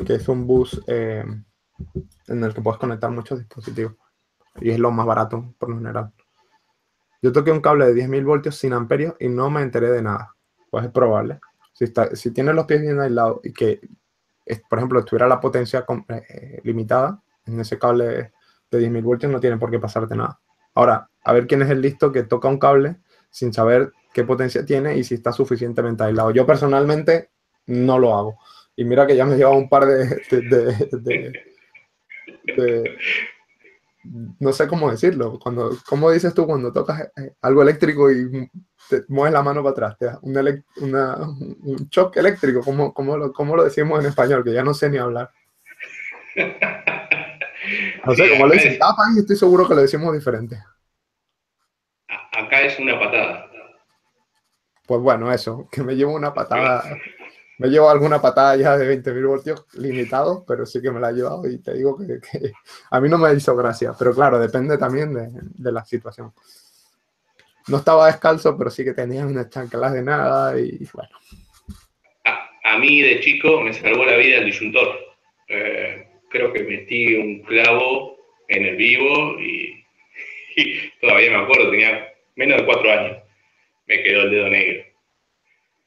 que es un bus en el que puedes conectar muchos dispositivos y es lo más barato por lo general. Yo toqué un cable de 10.000 voltios sin amperios y no me enteré de nada. Pues es probable. Si tienes los pies bien aislados y que por ejemplo, tuviera la potencia limitada, en ese cable de 10.000 voltios no tiene por qué pasarte nada. Ahora, a ver quién es el listo que toca un cable sin saber qué potencia tiene y si está suficientemente aislado. Yo personalmente no lo hago. Y mira que ya me he llevado un par de no sé cómo decirlo. ¿Cómo dices tú cuando tocas algo eléctrico y te mueves la mano para atrás? Te da un shock eléctrico. ¿Cómo lo decimos en español? Que ya no sé ni hablar. No sé, Sí, como le dicen, cada país estoy seguro que lo decimos diferente. acá es una patada. Pues bueno, eso, que me llevo una patada, me llevo alguna patada ya de 20.000 voltios limitados, pero sí que me la he llevado y te digo que a mí no me hizo gracia, pero claro, depende también de la situación. No estaba descalzo, pero sí que tenía unas chanclas de nada y bueno. A mí de chico me salvó la vida el disyuntor. Creo que metí un clavo en el vivo y todavía me acuerdo, tenía menos de 4 años. Me quedó el dedo negro.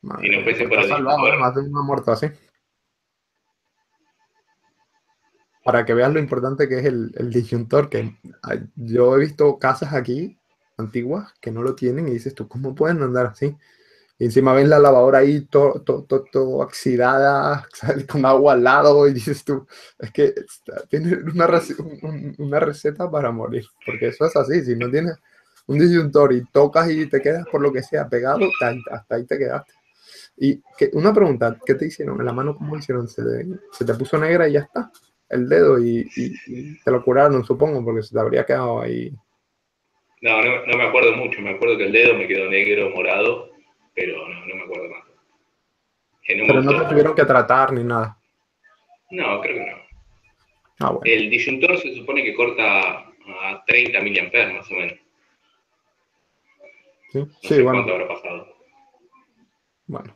Si Madre no mía, fuese pues te por has el salvado, disyuntor. ¿eh? Más de una muerto así. Para que veas lo importante que es el disyuntor, que yo he visto casas aquí antiguas que no lo tienen y dices tú, ¿cómo pueden andar así? Y encima ven la lavadora ahí todo oxidada, ¿sabes? Con agua al lado y dices tú, es que tiene una receta para morir, porque eso es así, si no tienes un disyuntor y tocas y te quedas por lo que sea pegado, hasta ahí te quedaste. Y una pregunta, ¿qué te hicieron? ¿En la mano cómo hicieron? ¿Se te puso negra y ya está? El dedo y te lo curaron, supongo, porque se te habría quedado ahí. No me acuerdo mucho. Me acuerdo que el dedo me quedó negro, morado, pero no me acuerdo más. Que no me Pero no te gustó. tuvieron que tratar ni nada. No, creo que no. Ah, bueno. El disyuntor se supone que corta a 30 miliamperes más o menos. Sí, No sí, sé bueno. cuánto habrá pasado. Bueno.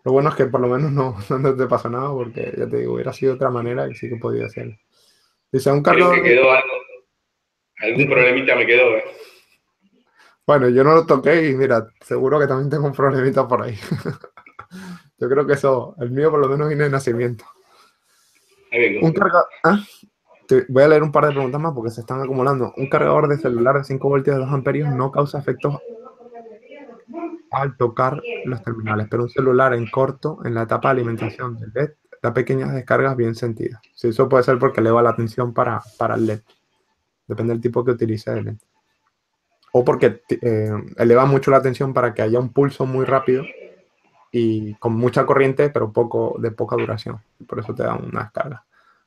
Lo bueno es que por lo menos no, no te pasa nada porque, ya te digo, hubiera sido de otra manera y sí que podía hacerlo. Dice, un Creo que cargador de... quedó algo, algún Dime. problemita me quedó, ¿eh? Bueno, yo no lo toqué y mira, seguro que también tengo un problemita por ahí. Yo creo que eso, el mío por lo menos viene de nacimiento. Ahí vengo. Un cargador... voy a leer un par de preguntas más porque se están acumulando. Un cargador de celular de 5 voltios de 2 amperios no causa efectos al tocar los terminales, pero un celular en corto, en la etapa de alimentación del LED, da pequeñas descargas bien sentidas. Sí, eso puede ser porque eleva la tensión para el LED. Depende del tipo que utilice el LED. O porque eleva mucho la tensión para que haya un pulso muy rápido y con mucha corriente, pero de poca duración. Por eso te da una descarga.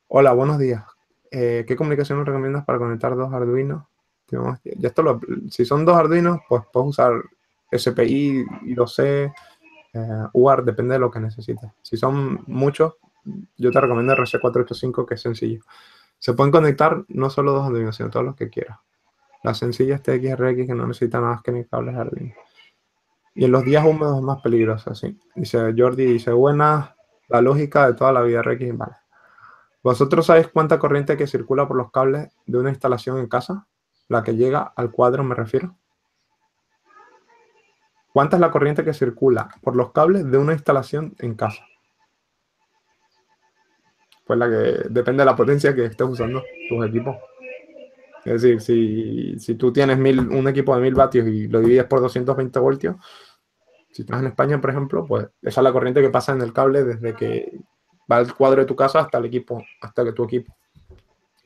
Hola, buenos días. ¿Qué comunicación me recomiendas para conectar dos Arduinos? Si son dos Arduinos, pues puedes usar SPI, I2C, UART, depende de lo que necesites. Si son muchos, yo te recomiendo RC485, que es sencillo. Se pueden conectar no solo dos Arduinos, sino todos los que quieras. Las sencillas TXRX que no necesitan nada más que ni cables Arduino. Y en los días húmedos es más peligroso, sí. Dice Jordi, dice, buena la lógica de toda la vida RX, vale. ¿Vosotros sabéis cuánta corriente que circula por los cables de una instalación en casa? La que llega al cuadro, me refiero. ¿Cuánta es la corriente que circula por los cables de una instalación en casa? Pues la que depende de la potencia que estés usando tus equipos. Es decir, si tú tienes un equipo de 1000 vatios y lo divides por 220 voltios, si estás en España, por ejemplo, pues esa es la corriente que pasa en el cable desde que va al cuadro de tu casa hasta el equipo, hasta que tu equipo.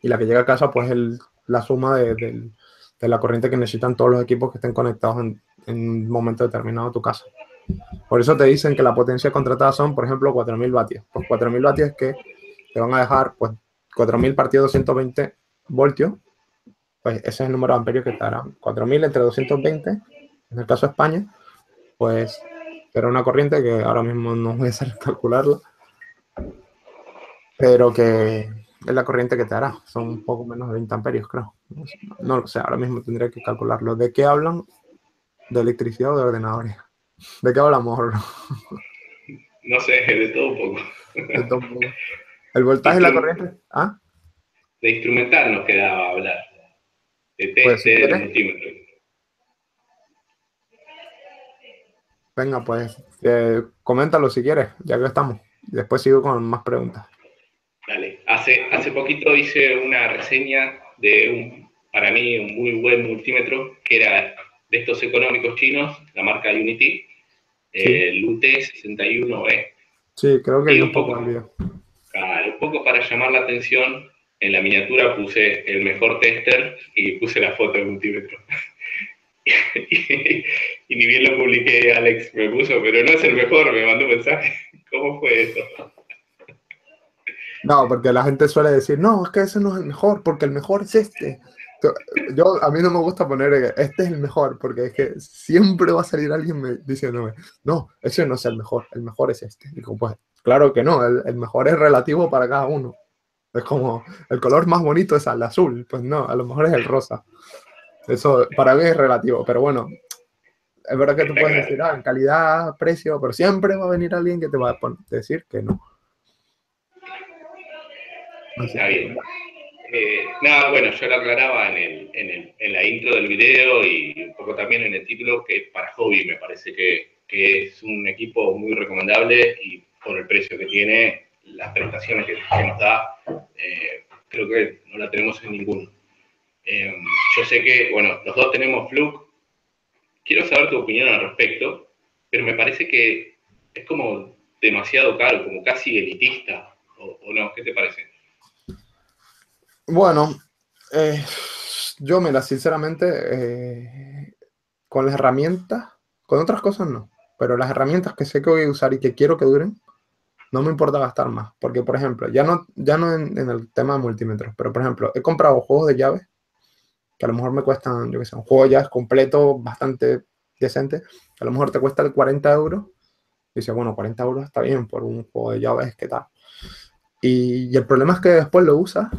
Y la que llega a casa, pues es la suma de la corriente que necesitan todos los equipos que estén conectados en un momento determinado a tu casa. Por eso te dicen que la potencia contratada son, por ejemplo, 4000 vatios. Pues 4000 vatios es que te van a dejar, pues, 4000 partido 220 voltios. Pues ese es el número de amperios que te darán. 4000 entre 220, en el caso de España, pues será una corriente que ahora mismo no voy a hacer calcularla, pero que es la corriente que te hará. Son un poco menos de 20 amperios, creo. No lo sé, ahora mismo tendría que calcularlo. ¿De qué hablan? ¿De electricidad o de ordenadores? ¿De qué hablamos? No sé, de todo un poco. De todo un poco. ¿El voltaje y la Instru- corriente? Ah, de instrumental nos quedaba hablar. De pues si tester, de quieres, multímetro. venga, pues coméntalo si quieres, ya que estamos. Después sigo con más preguntas. Dale. Hace poquito hice una reseña de para mí, un muy buen multímetro, que era de estos económicos chinos, la marca Unity, Sí, el UT61E. sí, creo que vi Y un poco el video. un poco para llamar la atención, en la miniatura puse el mejor tester y puse la foto del multímetro. Y ni bien lo publiqué, Alex me puso, pero no es el mejor, me mandó un mensaje. ¿Cómo fue eso? No, porque la gente suele decir, no, es que ese no es el mejor, porque el mejor es este. A mí no me gusta poner, este es el mejor, porque es que siempre va a salir alguien diciéndome, no, ese no es el mejor es este. Digo, pues, claro que no, el mejor es relativo para cada uno. Es como, el color más bonito es el azul, pues no, a lo mejor es el rosa. Eso para mí es relativo, pero bueno, es verdad que tú Está puedes claro, decir, en calidad, precio, pero siempre va a venir alguien que te va a decir que no. Así está que, bien. Nada, bueno, yo lo aclaraba en la intro del video y un poco también en el título, que para hobby me parece que es un equipo muy recomendable y por el precio que tiene, las prestaciones que nos da, creo que no la tenemos en ninguno. Yo sé que, bueno, los dos tenemos Fluke. Quiero saber tu opinión al respecto, pero me parece que es como demasiado caro, como casi elitista, o no, ¿qué te parece? bueno, yo, mira, sinceramente, con las herramientas, con otras cosas no, pero las herramientas que sé que voy a usar y que quiero que duren, no me importa gastar más, porque por ejemplo, ya no en el tema de multímetros, pero por ejemplo, he comprado juegos de llaves que a lo mejor me cuestan, yo qué sé, un juego de llaves completo, bastante decente, que a lo mejor te cuesta 40 euros, y dices, bueno, 40 euros está bien por un juego de llaves, ¿qué tal? Y el problema es que después lo usas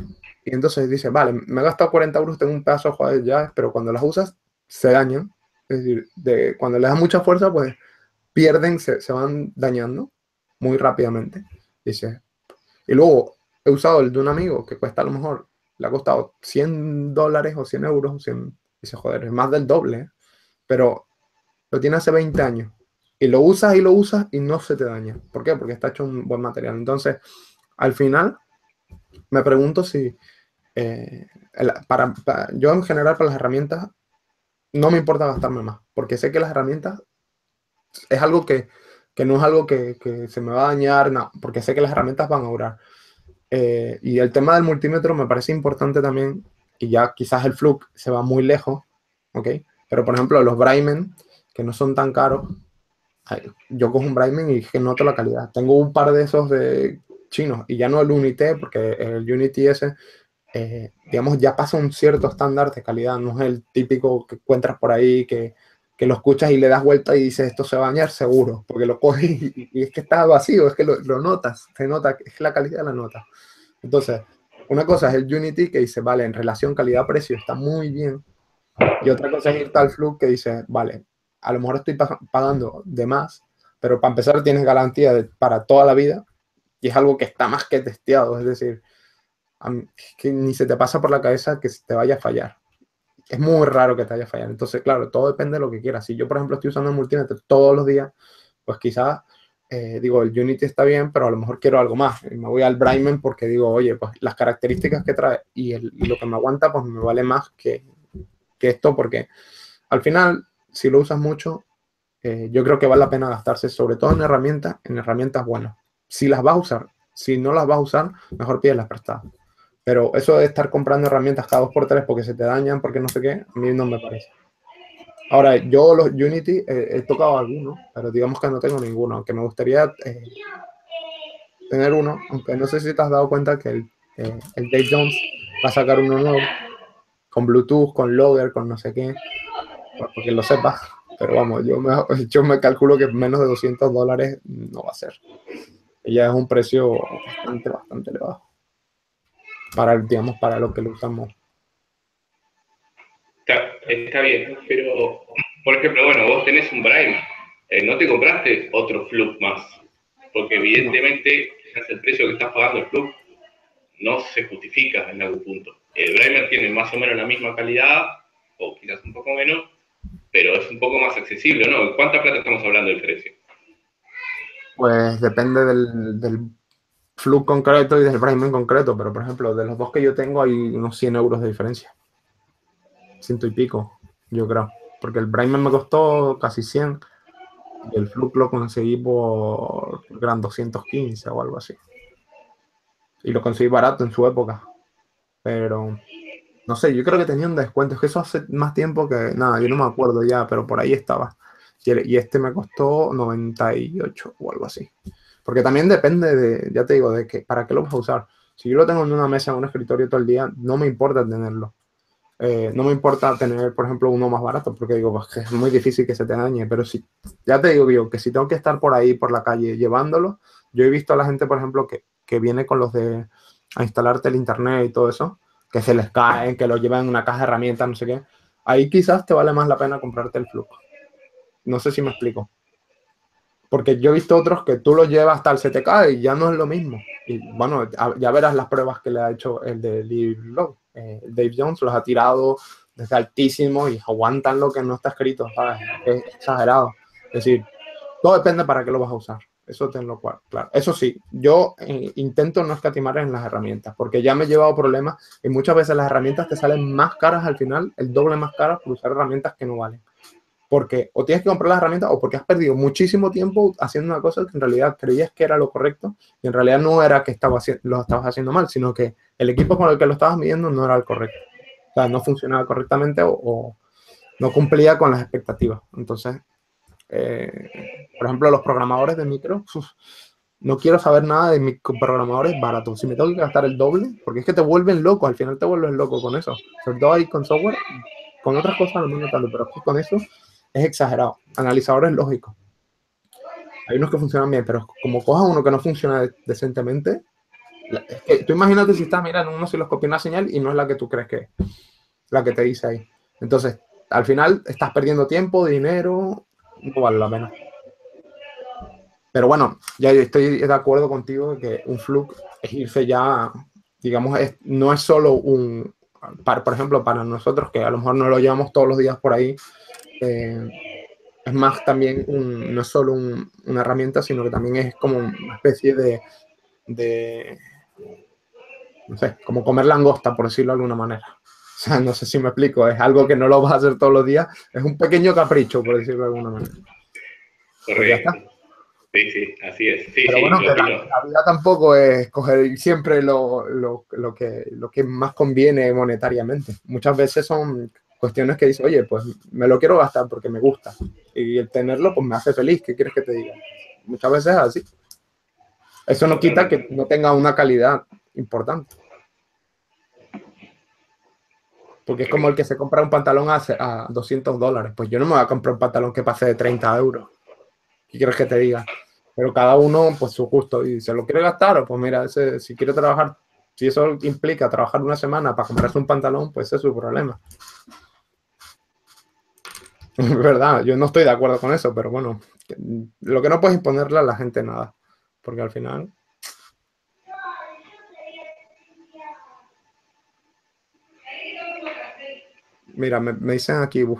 y entonces dices, vale, me he gastado 40 euros, tengo un pedazo de juego de llaves, pero cuando las usas se dañan. Es decir, cuando le das mucha fuerza, pues pierden, se van dañando. muy rápidamente. Dice, y luego he usado el de un amigo que cuesta a lo mejor, le ha costado $100 o 100 euros. 100, dice, joder, es más del doble, ¿eh? Pero lo tiene hace 20 años. Y lo usas y no se te daña. ¿Por qué? Porque está hecho un buen material. Entonces, al final, me pregunto si yo en general para las herramientas no me importa gastarme más, porque sé que las herramientas es algo que no es algo que se me va a dañar, no, porque sé que las herramientas van a durar. Y el tema del multímetro me parece importante también, y ya quizás el Fluke se va muy lejos, ¿ok? Pero por ejemplo los Braimen, que no son tan caros, yo cojo un Braimen y que noto la calidad. Tengo un par de esos de chinos, y ya no el Unity, porque el Unity ese digamos, ya pasa un cierto estándar de calidad, no es el típico que encuentras por ahí que lo escuchas y le das vuelta y dices esto se va a dañar seguro, porque lo coges y es que está vacío, es que lo notas, se nota, es la calidad de la nota. Entonces, una cosa es el Unity que dice, vale, en relación calidad-precio está muy bien, y otra cosa es irte al Fluke que dice, vale, a lo mejor estoy pagando de más, pero para empezar tienes garantía para toda la vida y es algo que está más que testeado, es decir, que ni se te pasa por la cabeza que te vaya a fallar. Es muy raro que te vaya a fallar. Entonces, claro, todo depende de lo que quieras. Si yo, por ejemplo, estoy usando el Multimeter todos los días, pues quizás digo, el Unity está bien, pero a lo mejor quiero algo más. Y me voy al Brightman porque digo, oye, pues las características que trae y lo que me aguanta, pues me vale más que esto, porque al final, si lo usas mucho, yo creo que vale la pena gastarse, sobre todo en herramientas buenas. Si las vas a usar, si no las vas a usar, mejor pides las prestadas. Pero eso de estar comprando herramientas cada 2 por 3 porque se te dañan, porque no sé qué, a mí no me parece. Ahora, yo los Unity he tocado algunos, pero digamos que no tengo ninguno, aunque me gustaría tener uno, aunque no sé si te has dado cuenta que el Dave Jones va a sacar uno nuevo, con Bluetooth, con Logger, con no sé qué, porque lo sepas, pero vamos, yo me calculo que menos de $200 no va a ser. Y ya es un precio bastante elevado, digamos, para lo que lo usamos. Está bien, pero, por ejemplo, bueno, vos tenés un Prime, no te compraste otro Fluke más, porque evidentemente no. El precio que estás pagando el Fluke no se justifica en algún punto. El Primer tiene más o menos la misma calidad, o quizás un poco menos, pero es un poco más accesible, ¿no? ¿Cuánta plata estamos hablando del precio? Pues depende del Fluke concreto y del Prime en concreto, pero por ejemplo, de los dos que yo tengo hay unos 100 euros de diferencia. 100 y pico, yo creo. Porque el Prime me costó casi 100 y el Fluke lo conseguí por gran 215 o algo así. Y lo conseguí barato en su época. Pero no sé, yo creo que tenía un descuento. Es que eso hace más tiempo que nada, yo no me acuerdo ya, pero por ahí estaba. Y este me costó 98 o algo así. Porque también depende ya te digo, de que para qué lo vas a usar. Si yo lo tengo en una mesa, en un escritorio todo el día, no me importa tenerlo. No me importa tener, por ejemplo, uno más barato, porque digo, pues que es muy difícil que se te dañe. Pero si, ya te digo yo, que si tengo que estar por ahí, por la calle, llevándolo, yo he visto a la gente, por ejemplo, que viene con los de a instalarte el internet y todo eso, que se les caen, que lo llevan en una caja de herramientas, no sé qué. Ahí quizás te vale más la pena comprarte el Fluke. No sé si me explico. Porque yo he visto otros que tú los llevas hasta el CTK y ya no es lo mismo. Y bueno, ya verás las pruebas que le ha hecho el de Dave Jones, los ha tirado desde altísimo y aguantan lo que no está escrito, ¿sabes? Es exagerado. Es decir, todo depende para qué lo vas a usar. Eso tenlo claro. Eso sí, yo intento no escatimar en las herramientas, porque ya me he llevado problemas y muchas veces las herramientas te salen más caras al final, el doble más caras por usar herramientas que no valen. Porque o tienes que comprar las herramientas o porque has perdido muchísimo tiempo haciendo una cosa que en realidad creías que era lo correcto y en realidad no era que lo estabas haciendo mal, sino que el equipo con el que lo estabas midiendo no era el correcto. O sea, no funcionaba correctamente o no cumplía con las expectativas. Entonces, por ejemplo, los programadores de micro, no quiero saber nada de microprogramadores baratos. Si me tengo que gastar el doble, porque es que te vuelven loco, al final te vuelves loco con eso. Sobre todo ahí con software, con otras cosas no me tanto, pero con eso es exagerado. Analizadores lógicos. Hay unos que funcionan bien, pero como cojas uno que no funciona decentemente, es que tú imagínate si estás mirando uno si los copia una señal y no es la que tú crees que es, la que te dice ahí. Entonces, al final estás perdiendo tiempo, dinero, no vale la pena. Pero bueno, ya estoy de acuerdo contigo de que un flux es irse ya, digamos, no es solo por ejemplo, para nosotros que a lo mejor no lo llevamos todos los días por ahí, es más también, no es solo una herramienta, sino que también es como una especie de, no sé, como comer langosta, por decirlo de alguna manera. O sea, no sé si me explico, es algo que no lo vas a hacer todos los días, es un pequeño capricho, por decirlo de alguna manera. Pues ya está. Correcto. Sí, sí, así es. Sí, Pero sí, bueno, lo que opino. la vida tampoco es coger siempre lo que más conviene monetariamente. Muchas veces son cuestiones que dices, oye, pues me lo quiero gastar porque me gusta. Y el tenerlo, pues me hace feliz. ¿Qué quieres que te diga? Muchas veces es así. Eso no quita que Totalmente. no tenga una calidad importante. Porque es como el que se compra un pantalón a $200. Pues yo no me voy a comprar un pantalón que pase de 30 euros. ¿Qué quieres que te diga? Pero cada uno, pues su gusto. Y se lo quiere gastar, o pues mira, si quiere trabajar, si eso implica trabajar una semana para comprarse un pantalón, pues ese es su problema. Es verdad, yo no estoy de acuerdo con eso, pero bueno, lo que no puedes imponerle a la gente nada. Porque al final, mira, me dicen aquí, voy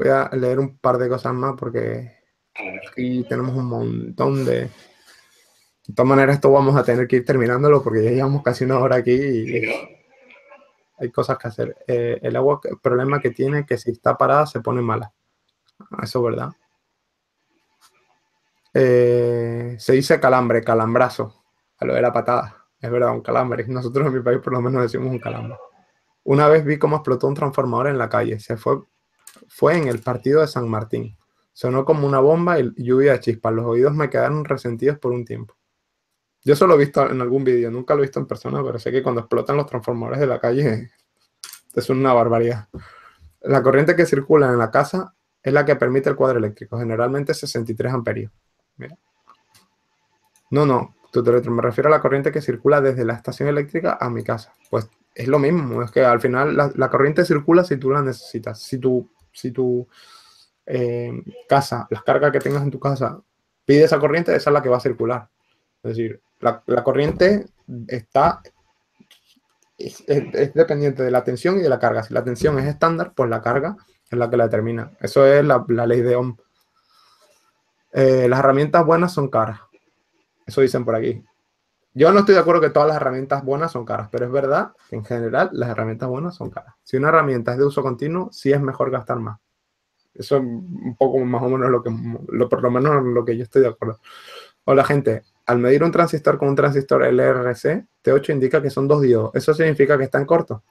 a leer un par de cosas más porque A ver, aquí tenemos un montón de... De todas maneras, esto vamos a tener que ir terminándolo porque ya llevamos casi una hora aquí sí, y ¿no? hay cosas que hacer. El agua, el problema que tiene es que si está parada se pone mala. Eso es verdad. Se dice calambre, calambrazo, a lo de la patada. Es verdad, un calambre. Nosotros en mi país por lo menos decimos un calambre. Una vez vi cómo explotó un transformador en la calle. Fue en el partido de San Martín. Sonó como una bomba y lluvia de chispas. Los oídos me quedaron resentidos por un tiempo. Yo solo he visto en algún vídeo, nunca lo he visto en persona, pero sé que cuando explotan los transformadores de la calle es una barbaridad. La corriente que circula en la casa es la que permite el cuadro eléctrico, generalmente 63 amperios. Mira. No, me refiero a la corriente que circula desde la estación eléctrica a mi casa. Pues es lo mismo, es que al final la corriente circula si tú la necesitas. Si tu casa, las cargas que tengas en tu casa, pide esa corriente, esa es la que va a circular. Es decir, la corriente es dependiente de la tensión y de la carga. Si la tensión es estándar, pues la carga es la que la determina. Eso es la ley de Ohm. Las herramientas buenas son caras. Eso dicen por aquí. Yo no estoy de acuerdo que todas las herramientas buenas son caras, pero es verdad que en general las herramientas buenas son caras. Si una herramienta es de uso continuo, sí es mejor gastar más. Eso es un poco más o menos por lo menos lo que yo estoy de acuerdo. Hola gente, al medir un transistor con un transistor LRC, T8 indica que son dos diodos. ¿Eso significa que están cortos?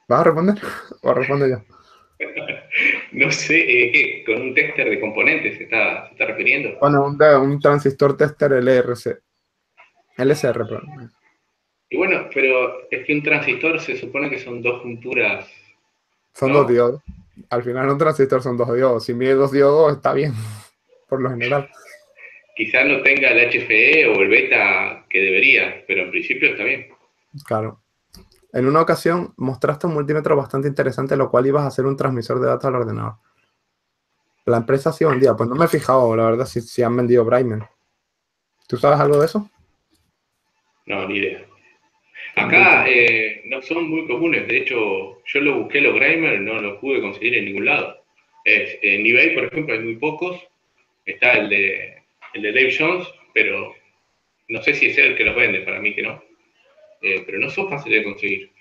¿Vas a responder? ¿O respondo yo? No sé, ¿qué? ¿Con un tester de componentes se está refiriendo? Bueno, un transistor tester LRC. LSR, perdón. Y bueno, pero es que un transistor se supone que son dos junturas, Son dos ¿no? diodos. Al final un transistor son dos diodos. Si mide dos diodos está bien, por lo general. Quizás no tenga el HFE o el beta que debería, pero en principio está bien. Claro. En una ocasión mostraste un multímetro bastante interesante, lo cual ibas a hacer un transmisor de datos al ordenador. La empresa sí vendía. Pues no me he fijado, la verdad, si han vendido Brightman. ¿Tú sabes algo de eso? No, ni idea. Yo Acá tampoco. no son muy comunes, de hecho, yo lo busqué los Grimer, no los pude conseguir en ningún lado. En eBay, por ejemplo, hay muy pocos. Está el de Dave Jones, pero no sé si es él el que los vende, para mí que no. Pero no son fáciles de conseguir.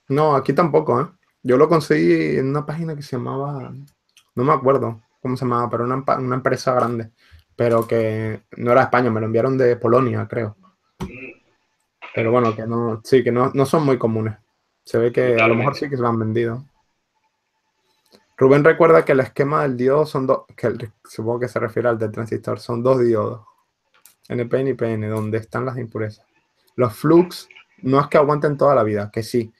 No, aquí tampoco, ¿eh? Yo lo conseguí en una página que se llamaba, no me acuerdo cómo se llamaba, pero una empresa grande, pero que no era de España, me lo enviaron de Polonia, creo. Pero Claro, bueno, que no, sí, que no son muy comunes. Se ve que a lo mejor sí totalmente. que se lo han vendido. Rubén recuerda que el esquema del diodo son dos, supongo que se refiere al del transistor, son dos diodos, NPN y PN, donde están las impurezas. Los flux no es que aguanten toda la vida, que sí,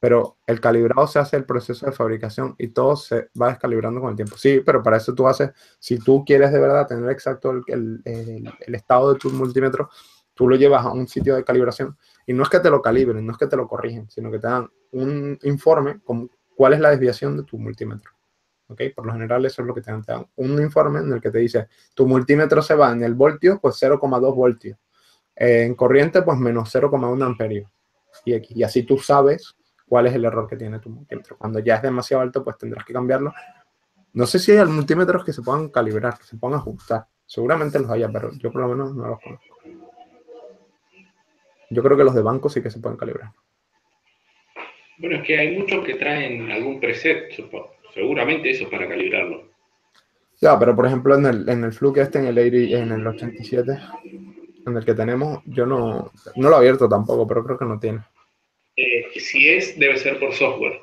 pero el calibrado se hace el proceso de fabricación y todo se va descalibrando con el tiempo. Sí, pero para eso tú haces, si tú quieres de verdad tener exacto el estado de tu multímetro, tú lo llevas a un sitio de calibración y no es que te lo calibren, no es que te lo corrigen, sino que te dan un informe con cuál es la desviación de tu multímetro. ¿ok? Por lo general eso es lo que te dan un informe en el que te dice, tu multímetro se va en el voltio, pues 0,2 voltios. En corriente, pues menos 0,1 amperios. Y así tú sabes cuál es el error que tiene tu multímetro. Cuando ya es demasiado alto, pues tendrás que cambiarlo. No sé si hay multímetros que se puedan calibrar, que se puedan ajustar. Seguramente los haya, pero yo por lo menos no los conozco. Yo creo que los de banco sí que se pueden calibrar. Bueno, es que hay muchos que traen algún preset, seguramente eso es para calibrarlo. Ya, pero por ejemplo en el Fluke este, en el 87, en el que tenemos, yo no lo he abierto tampoco, pero creo que no tiene. Si es, debe ser por software.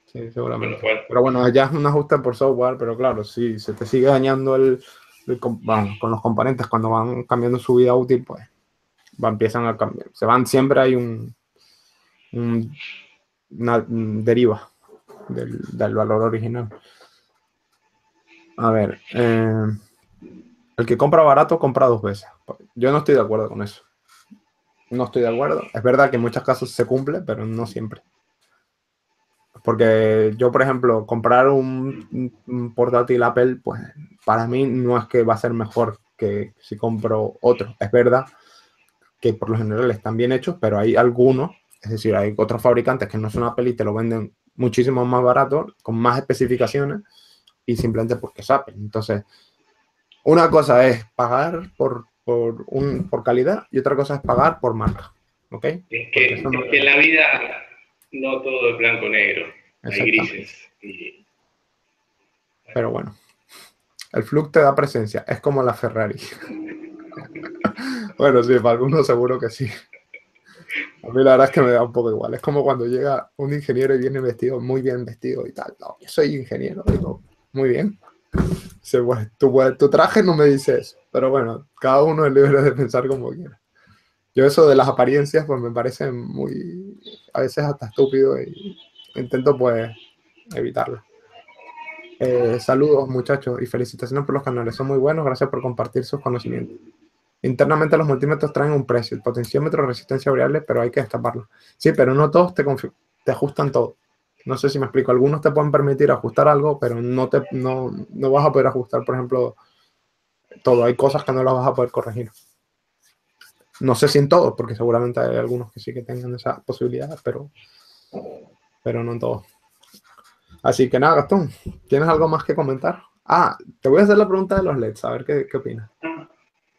Sí, seguramente. Bueno, Pero bueno, ya es un ajuste por software, pero claro, si se te sigue dañando bueno, con los componentes cuando van cambiando su vida útil, pues empiezan a cambiar. Siempre hay una deriva del valor original. A ver, el que compra barato compra dos veces. Yo no estoy de acuerdo con eso. No estoy de acuerdo. Es verdad que en muchos casos se cumple, pero no siempre. Porque yo, por ejemplo, comprar un portátil Apple, pues para mí no es que va a ser mejor que si compro otro. Es verdad que por lo general están bien hechos, pero hay algunos, es decir, hay otros fabricantes que no son Apple y te lo venden muchísimo más barato, con más especificaciones, y simplemente porque es Apple. Entonces, una cosa es pagar por calidad y otra cosa es pagar por marca. ¿Ok? es que en la vida no todo es blanco-negro, hay grises. Pero bueno, el Flux te da presencia, es como la Ferrari. Bueno, sí, para algunos seguro que sí. A mí la verdad es que me da un poco igual. Es como cuando llega un ingeniero y viene vestido, muy bien vestido y tal. No, yo soy ingeniero. Digo, muy bien. Dice, pues, tu traje no me dice eso. Pero bueno, cada uno es libre de pensar como quiera. Yo eso de las apariencias, pues me parece muy, a veces hasta estúpido y intento pues evitarlo. Saludos muchachos y felicitaciones por los canales, son muy buenos, gracias por compartir sus conocimientos. Internamente los multímetros traen un precio, el potenciómetro, resistencia variable, pero hay que destaparlo. Sí, pero no todos te ajustan todo. No sé si me explico, algunos te pueden permitir ajustar algo, pero no vas a poder ajustar, por ejemplo, todo. Hay cosas que no las vas a poder corregir. No sé si en todos, porque seguramente hay algunos que sí que tengan esa posibilidad, pero no en todos. Así que nada, Gastón, ¿tienes algo más que comentar? Ah, te voy a hacer la pregunta de los LEDs, a ver qué opinas.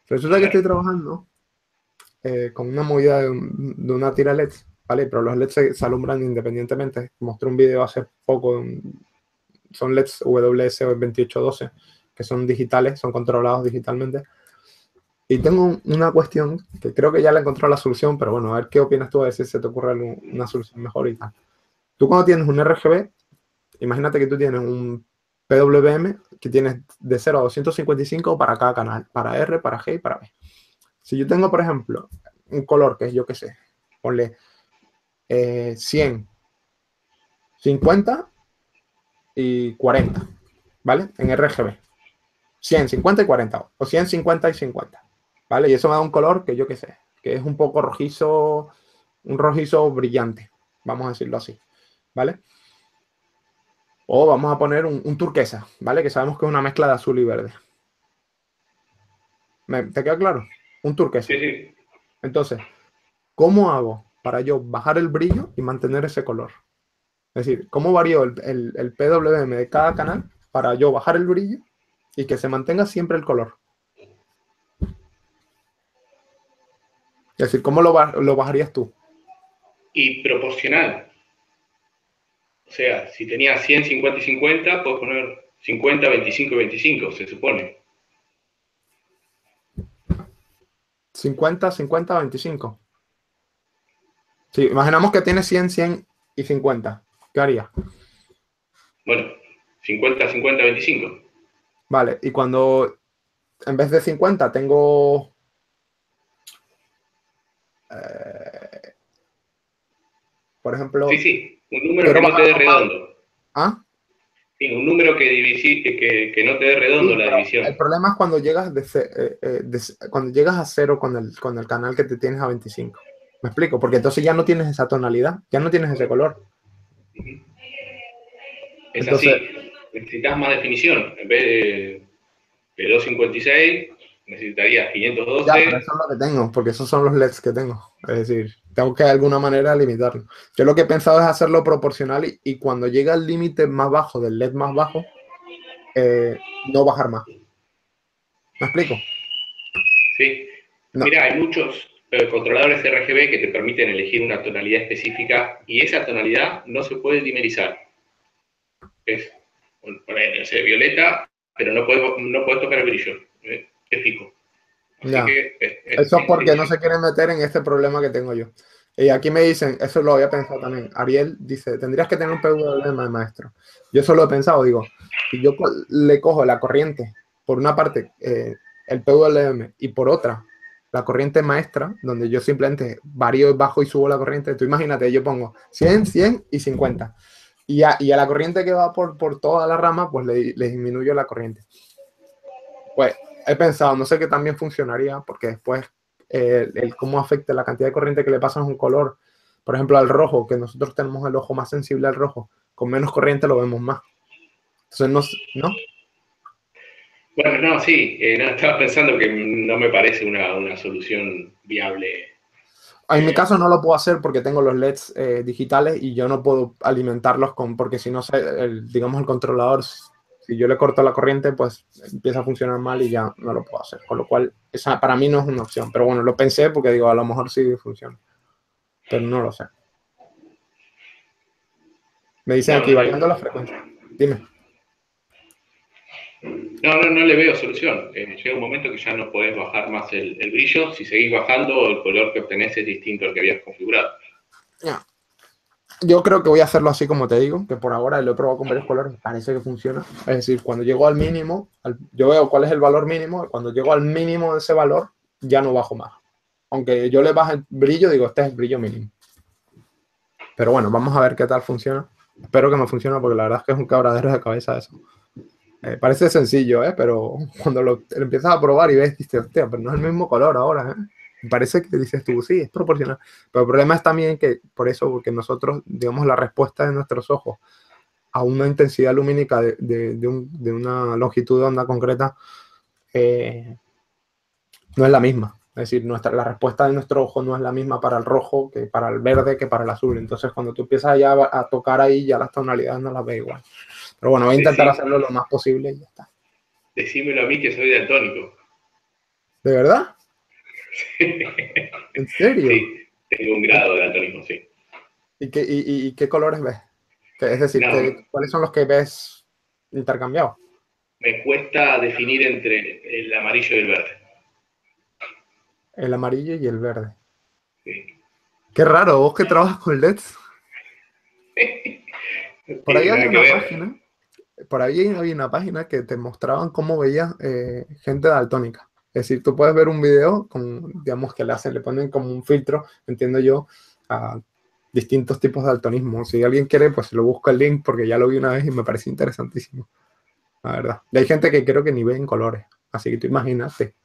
Resulta que estoy trabajando con una movida de una tira LED, ¿vale? Pero los LEDs se alumbran independientemente. Mostré un video hace poco, son LEDs WS 2812, que son digitales, son controlados digitalmente. Y tengo una cuestión que creo que ya le encontré la solución, pero bueno, a ver qué opinas tú, a ver si se te ocurre una solución mejor y tal. Tú cuando tienes un RGB, imagínate que tú tienes un PWM que tienes de 0 a 255 para cada canal, para R, para G y para B. Si yo tengo, por ejemplo, un color que es, yo qué sé, ponle 100, 50 y 40, ¿vale? En RGB. 100, 50 y 40, o 100, 50 y 50, ¿vale? Y eso me da un color que yo qué sé, que es un poco rojizo, un rojizo brillante, vamos a decirlo así, ¿vale? O vamos a poner un turquesa, ¿vale? Que sabemos que es una mezcla de azul y verde. ¿Te queda claro? Un turquesa. Sí, sí. Entonces, ¿cómo hago para yo bajar el brillo y mantener ese color? Es decir, ¿cómo varío el PWM de cada canal para yo bajar el brillo y que se mantenga siempre el color? Es decir, ¿cómo lo bajarías tú? Y proporcional. O sea, si tenía 100, 50 y 50, puedes poner 50, 25 y 25, se supone. 50, 50, 25. Sí, imaginamos que tiene 100, 100 y 50. ¿Qué haría? Bueno, 50, 50, 25. Vale, y cuando en vez de 50 tengo... por Sí, ejemplo, sí, un número quiero que no te bajar dé los lados. redondo. ¿Ah? Sí, un número que no te dé redondo Sí, la pero el división. problema es cuando llegas, cuando llegas a cero con el canal que te tienes a 25. ¿Me explico? Porque entonces ya no tienes esa tonalidad, ya no tienes ese color. Es Entonces, así. necesitas más definición. En vez de 256, necesitarías Ya, pero 512. eso es lo que tengo, porque esos son los LEDs que tengo. Es decir, tengo que de alguna manera limitarlo. Yo lo que he pensado es hacerlo proporcional y cuando llega al límite más bajo del LED más bajo, no bajar más. ¿Me explico? ¿Sí? No. Mira, hay muchos controladores RGB que te permiten elegir una tonalidad específica y esa tonalidad no se puede dimerizar. Es, no sé, violeta, pero no puedes tocar el brillo. Es fijo. Así Ya. que Eso es porque no se quieren meter en este problema que tengo yo. Y aquí me dicen, eso lo había pensado también. Ariel dice, tendrías que tener un PWM maestro. Yo eso lo he pensado, digo, si yo le cojo la corriente, por una parte, el PWM, y por otra, la corriente maestra, donde yo simplemente varío, bajo y subo la corriente, tú imagínate, yo pongo 100, 100 y 50. Y a la corriente que va por toda la rama, pues le disminuyo la corriente. Pues he pensado, no sé qué también funcionaría, porque después el cómo afecta la cantidad de corriente que le pasas a un color, por ejemplo, al rojo, que nosotros tenemos el ojo más sensible al rojo, con menos corriente lo vemos más. Entonces, ¿no? Bueno, no, sí, no, estaba pensando que no me parece una solución viable. En mi caso no lo puedo hacer porque tengo los LEDs digitales y yo no puedo alimentarlos porque si no, digamos, el controlador, si yo le corto la corriente, pues empieza a funcionar mal y ya no lo puedo hacer. Con lo cual, esa para mí no es una opción. Pero bueno, lo pensé porque digo, a lo mejor sí funciona, pero no lo sé. Me dicen No, aquí, variando la frecuencia. Dime. no le veo solución. Llega un momento que ya no podés bajar más el brillo. Si seguís bajando, el color que obtenés es distinto al que habías configurado. Ya. Yo creo que voy a hacerlo así como te digo, que por ahora lo he probado con varios colores, me parece que funciona. Es decir, cuando llego al mínimo, yo veo cuál es el valor mínimo, cuando llego al mínimo de ese valor, ya no bajo más. Aunque yo le baje el brillo, digo, este es el brillo mínimo. Pero bueno, vamos a ver qué tal funciona. Espero que me funcione porque la verdad es que es un cabradero de cabeza eso. Parece sencillo, pero cuando lo empiezas a probar y ves, dices, hostia, pero no es el mismo color ahora, Parece que dices tú, sí, es proporcional. Pero el problema es también que, por eso, porque nosotros, digamos, la respuesta de nuestros ojos a una intensidad lumínica de una longitud de onda concreta no es la misma. Es decir, la respuesta de nuestro ojo no es la misma para el rojo que para el verde que para el azul. Entonces, cuando tú empiezas ya a tocar ahí, ya las tonalidades no las ves igual. Pero bueno, voy a intentar hacerlo lo más posible y ya está. Decímelo a mí que soy daltónico. ¿De verdad? ¿En serio? Sí, tengo un grado de daltonismo, sí. ¿Y qué colores ves? Es decir, No, ¿cuáles son los que ves intercambiados? me cuesta definir entre el amarillo y el verde. El amarillo y el verde. Sí. Qué raro, vos que trabajas con LEDs. No Por ahí tiene había nada que una ver. página, por ahí había una página que te mostraban cómo veías gente daltónica. Es decir, tú puedes ver un video con, digamos, que le ponen como un filtro, entiendo yo, a distintos tipos de daltonismo. Si alguien quiere, pues lo busco el link porque ya lo vi una vez y me pareció interesantísimo, la verdad. Y hay gente que creo que ni ve en colores, así que tú imagínate.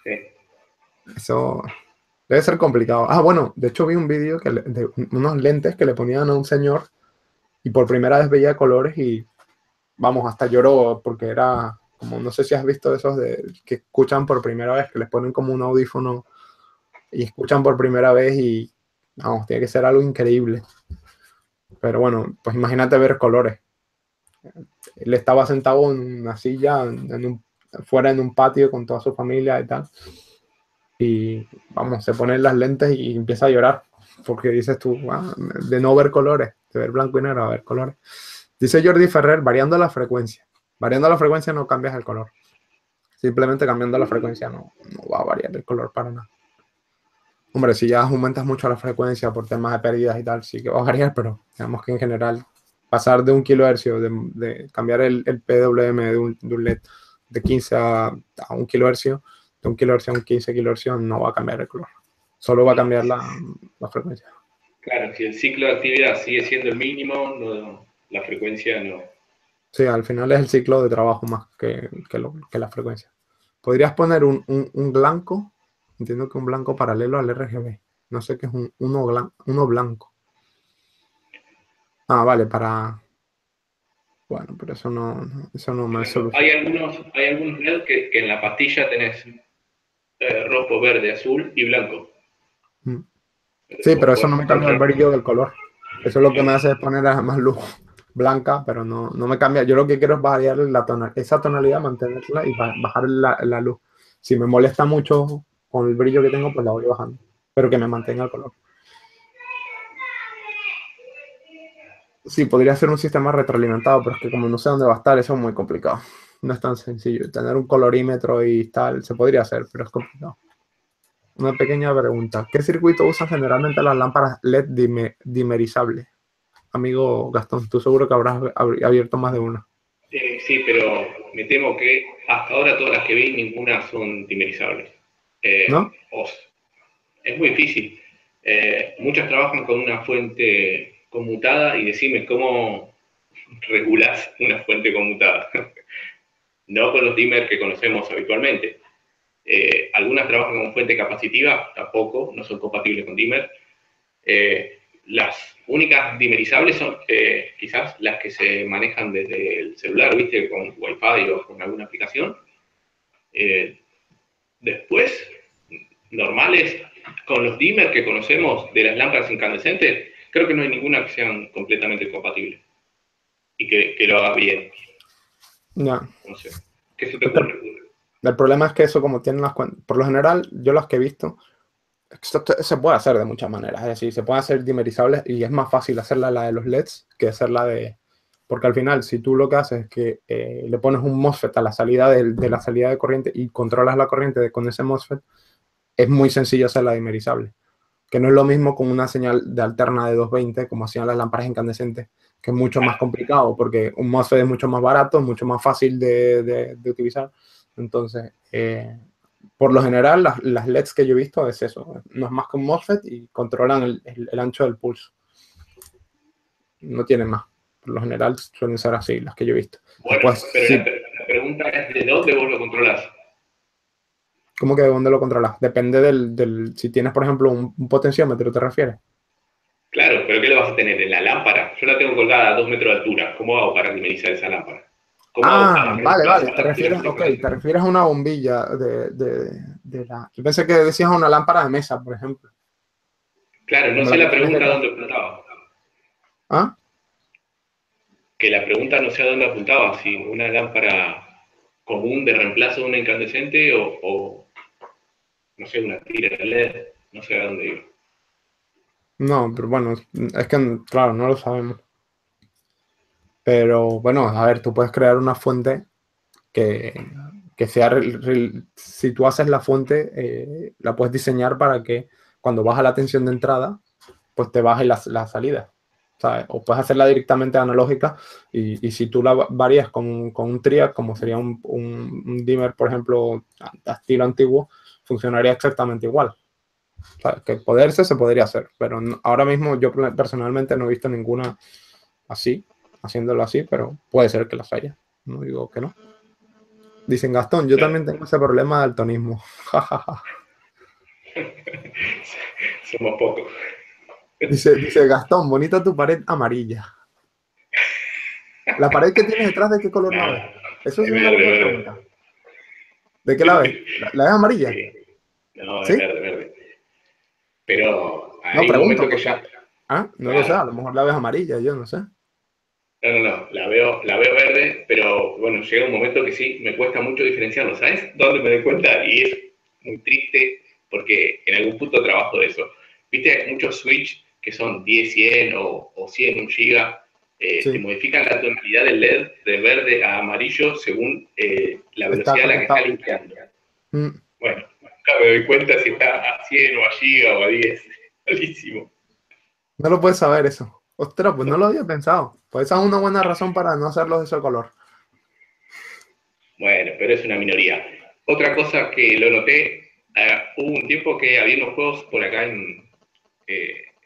Sí. Eso debe ser complicado. Ah, bueno, de hecho vi un vídeo de unos lentes que le ponían a un señor y por primera vez veía colores y, vamos, hasta lloró porque era como, no sé si has visto esos que escuchan por primera vez, que les ponen como un audífono y escuchan por primera vez y, vamos, tiene que ser algo increíble. Pero bueno, pues imagínate ver colores. Él estaba sentado en una silla, fuera en un patio con toda su familia y tal. Y vamos, se ponen las lentes y empieza a llorar, porque dices tú, "Ah, de no ver colores, de ver blanco y negro a ver colores". Dice Jordi Ferrer, variando la frecuencia. Variando la frecuencia no cambias el color. Simplemente cambiando la frecuencia no va a variar el color para nada. Hombre, si ya aumentas mucho la frecuencia por temas de pérdidas y tal, sí que va a variar, pero digamos que en general pasar de un kilohercio, de cambiar el PWM de un LED de 15 a un kilohercio, de un kilohercio a un 15 kilohercio, no va a cambiar el color. Solo va a cambiar la frecuencia. Claro, si el ciclo de actividad sigue siendo el mínimo, la frecuencia no. Sí, al final es el ciclo de trabajo más que la frecuencia. Podrías poner un blanco, entiendo que un blanco paralelo al RGB. No sé qué es uno blanco. Ah, vale, Bueno, pero eso no me soluciona. Hay algunos LED que en la pastilla tenés rojo, verde, azul y blanco. Mm. Sí, Entonces vos pero eso no podés me cambia el controlar. brillo del color. Eso lo que me hace es poner a más luz blanca, pero no me cambia. Yo lo que quiero es variar esa tonalidad, mantenerla y bajar la luz. Si me molesta mucho con el brillo que tengo, pues la voy bajando. Pero que me mantenga el color. Sí, podría ser un sistema retroalimentado, pero es que como no sé dónde va a estar, eso es muy complicado. No es tan sencillo. Tener un colorímetro y tal, se podría hacer, pero es complicado. Una pequeña pregunta. ¿Qué circuito usan generalmente las lámparas LED dimerizables? Amigo Gastón, tú seguro que habrás abierto más de una. Sí, pero me temo que hasta ahora todas las que vi, ninguna son dimerizables. ¿No? Es muy difícil. Muchas trabajan con una fuente conmutada y decime cómo regulás una fuente conmutada. No con los dimmer que conocemos habitualmente. Algunas trabajan con fuente capacitiva, tampoco, no son compatibles con dimmer. Las únicas dimerizables son quizás las que se manejan desde el celular, ¿viste? Con Wi-Fi o con alguna aplicación. Eh, Después, normales, con los dimmer que conocemos de las lámparas incandescentes, creo que no hay ninguna que sean completamente compatibles y que lo haga bien. Ya. No sé. ¿Qué se te ocurre? El problema es que eso, como tienen las cuentas, por lo general, yo las que he visto, esto se puede hacer de muchas maneras. Es decir, se puede hacer dimerizables y es más fácil hacerla la de los LEDs que hacerla de. Porque al final, si tú lo que haces es que le pones un MOSFET a la salida de la salida de corriente y controlas la corriente con ese MOSFET, es muy sencillo hacerla dimerizable. Que no es lo mismo con una señal de alterna de 220, como hacían las lámparas incandescentes, que es mucho más complicado, porque un MOSFET es mucho más barato, mucho más fácil de utilizar. Entonces, por lo general, las LEDs que yo he visto es eso, no es más que un MOSFET y controlan el ancho del pulso. No tienen más. Por lo general suelen ser así, las que yo he visto. Bueno, Después, pero sí, la pregunta es de dónde vos lo controlás. ¿cómo que de dónde lo controlas? Depende si tienes, por ejemplo, un potenciómetro, ¿te refieres? Claro, pero ¿qué le vas a tener en la lámpara? Yo la tengo colgada a 2 metros de altura. ¿Cómo hago para dimerizar esa lámpara? ¿Cómo hago para Ah, vale, vale. reemplazar la Ok, te circulación? refieres a una bombilla de la. Yo pensé que decías una lámpara de mesa, por ejemplo, Claro, no como sé la que la tienes pregunta a detrás. dónde apuntaba. ¿Ah? Que la pregunta no sé a dónde apuntaba, si una lámpara común de reemplazo de una incandescente o no sé, una tira de LED, no sé a dónde iba. No, pero bueno, es que, claro, no lo sabemos. Pero bueno, a ver, tú puedes crear una fuente que, que sea. Si tú haces la fuente, la puedes diseñar para que cuando baja la tensión de entrada, pues te baje la salida. ¿Sabes? O puedes hacerla directamente analógica y si tú la varías con un triac, como sería un dimmer, por ejemplo, a estilo antiguo, funcionaría exactamente igual. O sea, que poderse se podría hacer, pero ahora mismo yo personalmente no he visto ninguna así, haciéndolo así, pero puede ser que las haya. No digo que no. Dicen, Gastón, yo Claro. también tengo ese problema de daltonismo. Somos pocos. Dice Gastón, bonita tu pared amarilla. ¿La pared que tienes detrás de qué color la ves? Nada, Eso es es una verde, buena verde. pregunta. ¿De qué la ves? ¿La ves amarilla? Sí, no, es ¿Sí? verde, verde. Pero No, hay un pregunto momento que porque. ya, Ah, no lo sé, a claro, lo mejor la ves amarilla, yo no sé. no, la veo verde, pero bueno, llega un momento que sí, me cuesta mucho diferenciarlo. ¿Sabes dónde me doy cuenta? Y es muy triste porque en algún punto trabajo de eso. Viste, muchos switch que son 10, 100 o 100, 1 giga, te Sí, modifican la tonalidad del LED de verde a amarillo según la está velocidad a la que está conectado. limpiando. Mm, Bueno, nunca me doy cuenta si está a 100 o a giga o a 10. Malísimo. no lo puedes saber eso. Ostras, pues no lo había pensado. Pues esa es una buena razón para no hacerlos de ese color. Bueno, pero es una minoría. Otra cosa que lo noté, hubo un tiempo que había unos juegos por acá en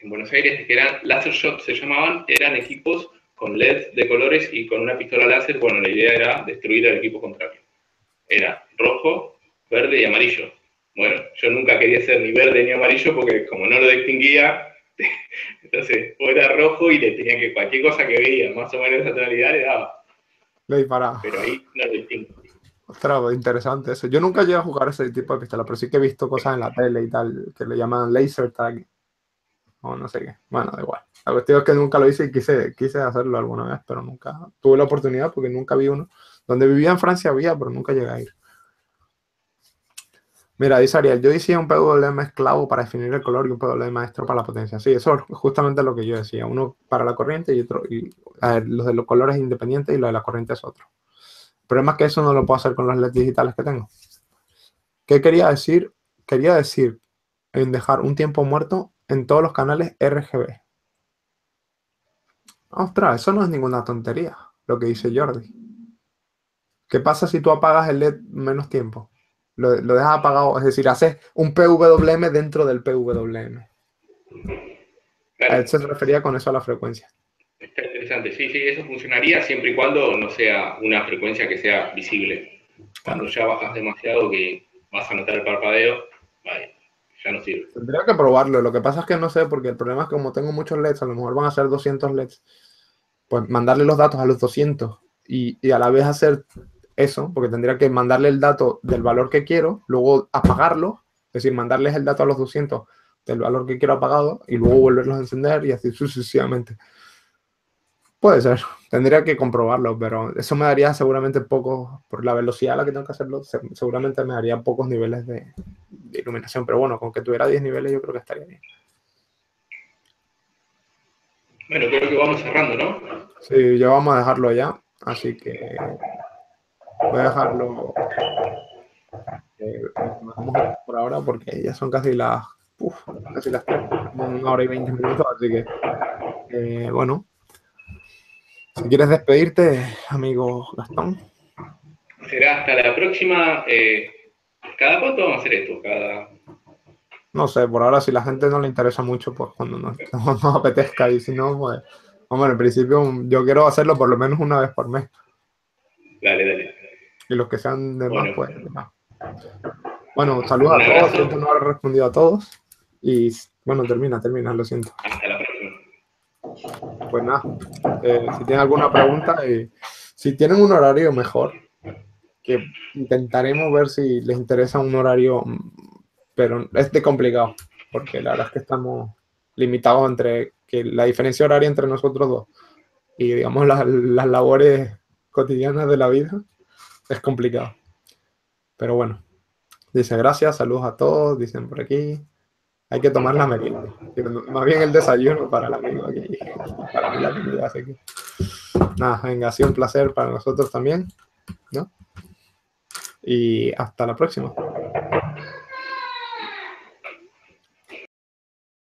Buenos Aires que eran laser shot, se llamaban, eran equipos con LEDs de colores y con una pistola láser. Bueno, la idea era destruir al equipo contrario. Era rojo, verde y amarillo. Bueno, yo nunca quería ser ni verde ni amarillo porque como no lo distinguía, entonces o era rojo y le tenía que cualquier cosa que veía más o menos esa tonalidad le daba. Le disparaba. pero ahí no lo distingo. Ostras, pues, interesante eso. Yo nunca llegué a jugar ese tipo de pistola, pero sí que he visto cosas en la tele y tal, que le llaman laser tag o no sé qué. Bueno, da igual. La cuestión es que nunca lo hice y quise hacerlo alguna vez, pero nunca tuve la oportunidad porque nunca vi uno. Donde vivía en Francia había, pero nunca llegué a ir. Mira, dice Ariel, yo hice un PWM esclavo para definir el color y un PWM maestro para la potencia. Sí, eso es justamente lo que yo decía. Uno para la corriente y otro, y a ver, los de los colores independientes y lo de la corriente es otro. El problema es que eso no lo puedo hacer con los LEDs digitales que tengo. ¿Qué quería decir? Quería decir en dejar un tiempo muerto en todos los canales RGB. Ostras, eso no es ninguna tontería, lo que dice Jordi. ¿Qué pasa si tú apagas el LED menos tiempo? Lo dejas apagado, es decir, haces un PWM dentro del PWM. A él Claro, se refería con eso a la frecuencia. está interesante. Sí, sí, eso funcionaría siempre y cuando no sea una frecuencia que sea visible. Cuando Claro. ya bajas demasiado que vas a notar el parpadeo, vale, ya no sirve. Tendría que probarlo. Lo que pasa es que no sé, porque el problema es que como tengo muchos LEDs, a lo mejor van a ser 200 LEDs, pues mandarle los datos a los 200 y a la vez hacer eso, porque tendría que mandarle el dato del valor que quiero, luego apagarlo, es decir, mandarles el dato a los 200 del valor que quiero apagado y luego volverlos a encender y así sucesivamente. Puede ser, tendría que comprobarlo, pero eso me daría seguramente pocos, por la velocidad a la que tengo que hacerlo, seguramente me daría pocos niveles de iluminación, pero bueno, con que tuviera 10 niveles yo creo que estaría bien. Bueno, creo que vamos cerrando, ¿no? Sí, ya vamos a dejarlo ya, así que voy a dejarlo nos dejamos por ahora porque ya son casi las 3, como 1 hora y 20 minutos, así que bueno, si quieres despedirte, amigo Gastón. Será hasta la próxima. ¿Cada cuánto vamos a hacer esto? No sé, por ahora si la gente no le interesa mucho, pues cuando nos apetezca y si no, pues, hombre, en principio yo quiero hacerlo por lo menos una vez por mes Dale, dale. y los que sean de más, Bueno, pues de más. Bueno, saludos un a todos, siento abrazo. no haber respondido a todos y bueno, termina, lo siento. Hasta la próxima. Pues nada, si tienen alguna pregunta, si tienen un horario mejor, que intentaremos ver si les interesa un horario, pero es de complicado, porque la verdad es que estamos limitados entre que la diferencia horaria entre nosotros dos y digamos las labores cotidianas de la vida es complicado. Pero bueno, dice gracias, saludos a todos, dicen por aquí. Hay que tomar la merienda. Más bien el desayuno para el amigo aquí. Para mí la comida, así que. Nada, venga, ha sido un placer para nosotros también, ¿no? Y hasta la próxima.